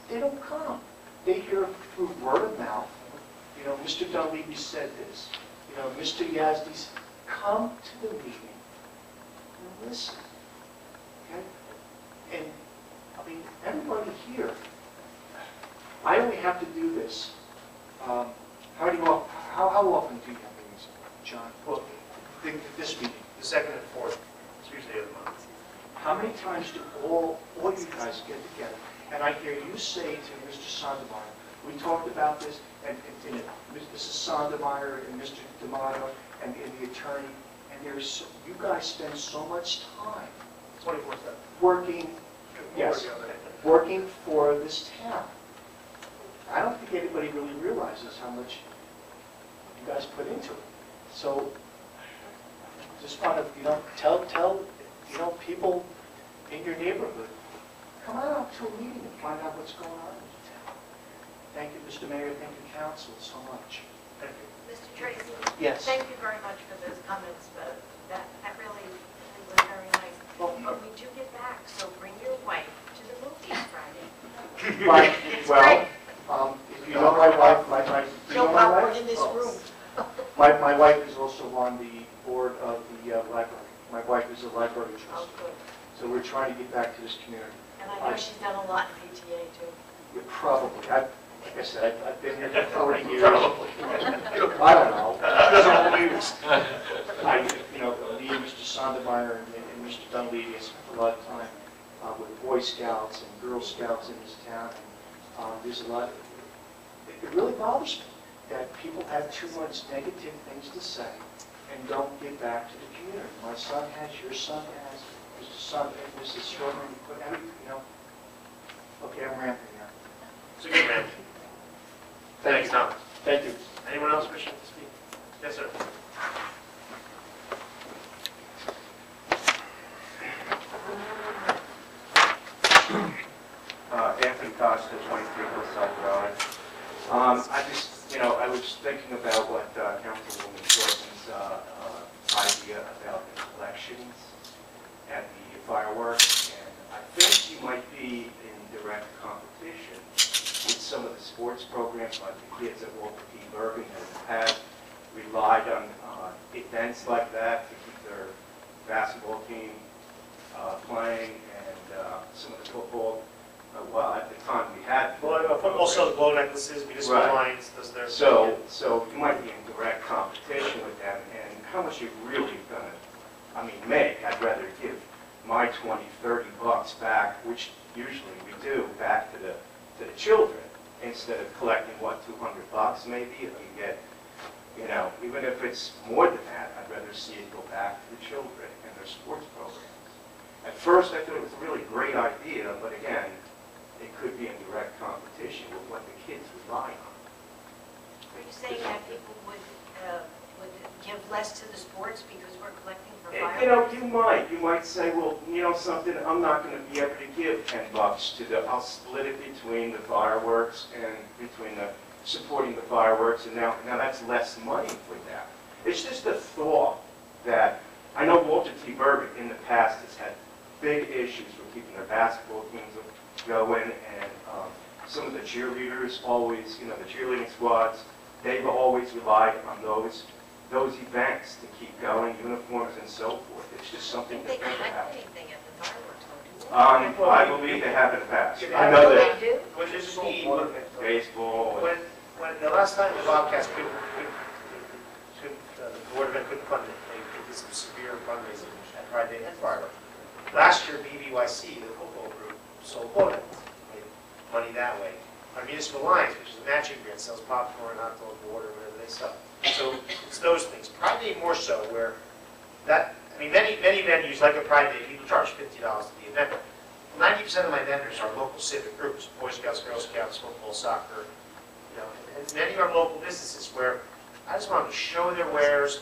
They don't come. They hear through word of mouth. You know, Mr. Dunleavy said this. You know, Mr. Yazdi said, come to the meeting and listen. Okay? And, I mean, everybody here, I only have to do this. How often do you have meetings, John? Well, This meeting. the second and fourth Tuesday of the month. How many times do all you guys get together? And I hear you say to Mr. Sondermeyer, we talked about this, and Mrs. Sondermeyer and Mr. D'Amato and the attorney, and you guys spend so much time 24/7. working, yes, working for this town. I don't think anybody really realizes how much you guys put into it. So, just want to, tell, people in your neighborhood, come on out to a meeting and find out what's going on in the town. Thank you, Mr. Mayor, thank you, council, so much. Thank you. Mr. Tracy? Yes. Thank you very much for those comments, but that really was very nice. Well, But we do get back, so bring your wife to the movies Friday. Right, It's well, great. if you know my wife, you No know my popcorn wife? in this room. My wife is also on the board of the library. My wife is a library Oh, trustee. good. So we're trying to get back to this community. And I know she's done a lot in PTA too. Yeah, probably. Like I said, I've been here for 40 years. I don't know. Doesn't believe us. Me and Mr. Sondermeyer and Mr. Dunleavy have spent a lot of time with Boy Scouts and Girl Scouts in this town. And, there's a lot. It really bothers me that people have too much negative things to say and don't give back to the community. My son has, your son has, Mr. Son and Mrs. Strawberry, put everything, Okay, I'm ramping now. It's a good man. Thank you, Tom. Thank you. Anyone else wishing to speak? Yes, sir. Anthony Costa, 23 Hillside Drive. I was thinking about what Councilwoman Jordan's idea about the collections at the fireworks, and I think she might be in direct competition with some of the sports programs, like the kids at Walter P. Bergen that have relied on events like that to keep their basketball team playing, and some of the football. Well, at the time we had. Also, the glow necklaces, municipal Right. lines, does their. So you might be in direct competition with them, and how much you're really gonna, make. I'd rather give my 20, 30 bucks back, which usually we do, back to the children, instead of collecting, what, 200 bucks maybe, if you get, even if it's more than that, I'd rather see it go back to the children and their sports programs. At first, I thought it was a really great idea, but again, it could be in direct competition with what the kids rely on. Are you saying that people would would give less to the sports because we're collecting for You know, fireworks? you might say, well, you know something, I'm not gonna be able to give $10 to the, I'll split it between the fireworks and between the, supporting the fireworks, and now that's less money for that. It's just a thought that, I know Walter T. Bergen in the past has had big issues with keeping their basketball teams going, and some of the cheerleaders always, you know, the cheerleading squads, they've always relied on those events to keep going, uniforms and so forth. It's just something to They think collect about. anything at the fireworks, though, do they? I believe they have in the past. I know They that do? When there's a need, baseball, when the last time the Bobcats couldn't, the Board of Ed couldn't fund it, they did some severe fundraising at Pride Day and fireworks. Last year, BBYC, the football group, sold quota, made money that way. Our Municipal Alliance, which is a matching grant, sells popcorn, hot dog, water, whatever they sell. So it's those things, Pride Day more so, where that, I mean, many venues, like a Pride Day, people charge $50 to be a member. 90% of my vendors are local civic groups, Boy Scouts, Girl Scouts, football, soccer, you know, and many are local businesses where I just want them to show their wares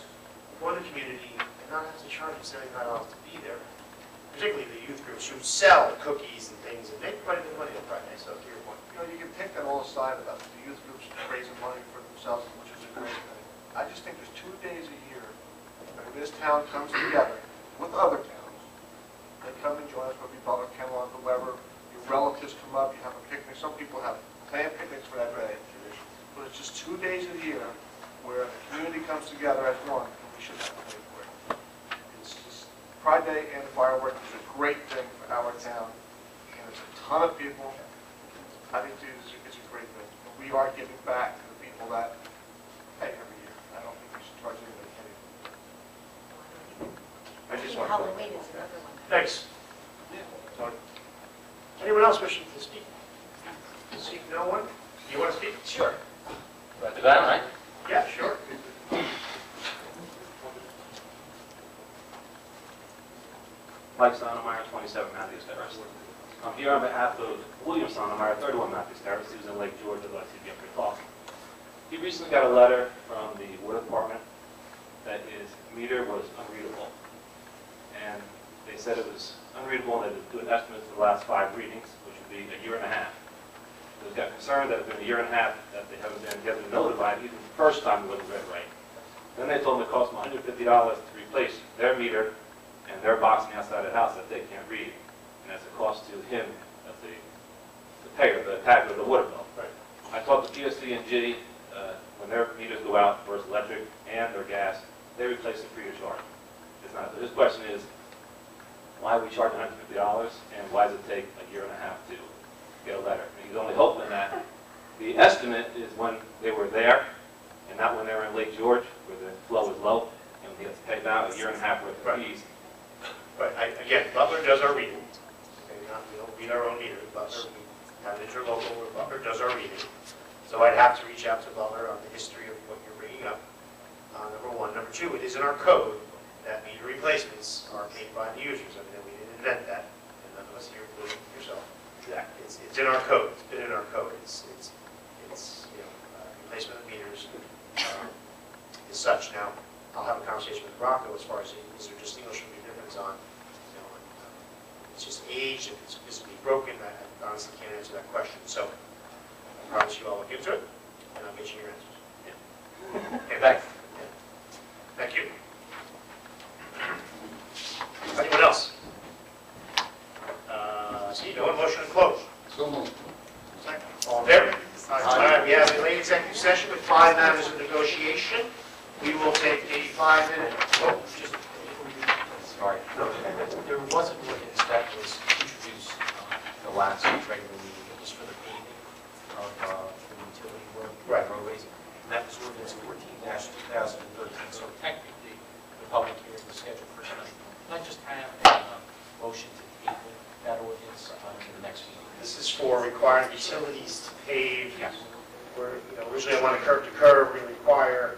for the community and not have to charge them $75 to be there. Particularly the youth groups who sell cookies and things and make quite a bit of money on Friday. So to your point, You know, you can pick that all aside about the youth groups raising money for themselves, which is a great thing. I just think there's 2 days a year when this town comes together with other towns. They come and join us, whether it be Butler, Kennewater, whoever. Your relatives come up, you have a picnic. Some people have planned picnics for that day. But it's just 2 days a year where the community comes together as one, and we should have to pay for it. It's just, Pride Day and fireworks is a great thing for our town, and it's a ton of people. I think it's a great thing. And we are giving back to the people that pay every year. I don't think we should charge anybody anything. I just want to. Halloween is another one. thanks. Tony. Anyone else wishing to speak? See, no one? You want to speak? Sure. Do that, right? Yeah, sure. Mike Sotomayor, 27 Matthews Terrace. I'm here on behalf of William Sotomayor, 31 Matthews Terrace. He was in Lake George, I'd like to get pretty talking. He recently got a letter from the water department that his meter was unreadable. And they said it was unreadable and they would do an estimate for the last 5 readings, which would be a year and a half. They got concerned that it's been a year and a half that they haven't been notified, even the first time it wasn't read right. Then they told them it cost them $150 to replace their meter and their box on the outside of the house that they can't read. And that's a cost to him, as the payer, the tax of the water bill. Right. I talked to PSC&G, when their meters go out, first electric and their gas, they replace it free of charge. It's not. So his question is, why are we charging $150 and why does it take a year and a half to get a letter? And he's only hoping that the estimate is when they were there and not when they were in Lake George, where the flow is low, and he has to pay down a year and a half worth of fees. But again, Butler does our reading. Okay, we don't read our own meter. Butler, we have an interlocal where Butler does our reading. So I'd have to reach out to Butler on the history of what you're bringing up, number one. Number two, it is in our code that meter replacements are paid by the users. I mean, we didn't invent that, and none of us here, including yourself. It's in our code. It's been in our code. It's you know, replacement of meters is such. Now, I'll have a conversation with Rocco as far as is there distinguishable difference on, you know, it's just age, if it's physically broken. I honestly can't answer that question. So I promise you I'll look into it, and I'll get you your answers. Yeah. Okay, thanks. Yeah. Thank you. Anyone else? See, no one, motion to close. So moved. Second. All in favor? All right, we have a late executive session with 5 matters of negotiation. We will take a 5-minute, just, Sorry. There was an ordinance that was introduced the last regular meeting. It was for the paving of the utility Right. roadways. And that was ordinance 14-2013. So technically, the public hearing was scheduled for tonight. And I just have a motion to table that ordinance to the next meeting. this is for requiring utilities to pave. Yes. Where, you know, originally I wanted curb to curb, we require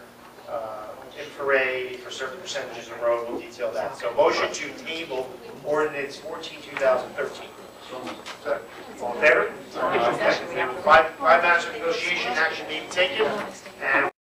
infrared for certain percentages of road, we'll detail that. So motion to table ordinance 14-2013. All in favor? 5 matters of negotiation, action being taken, and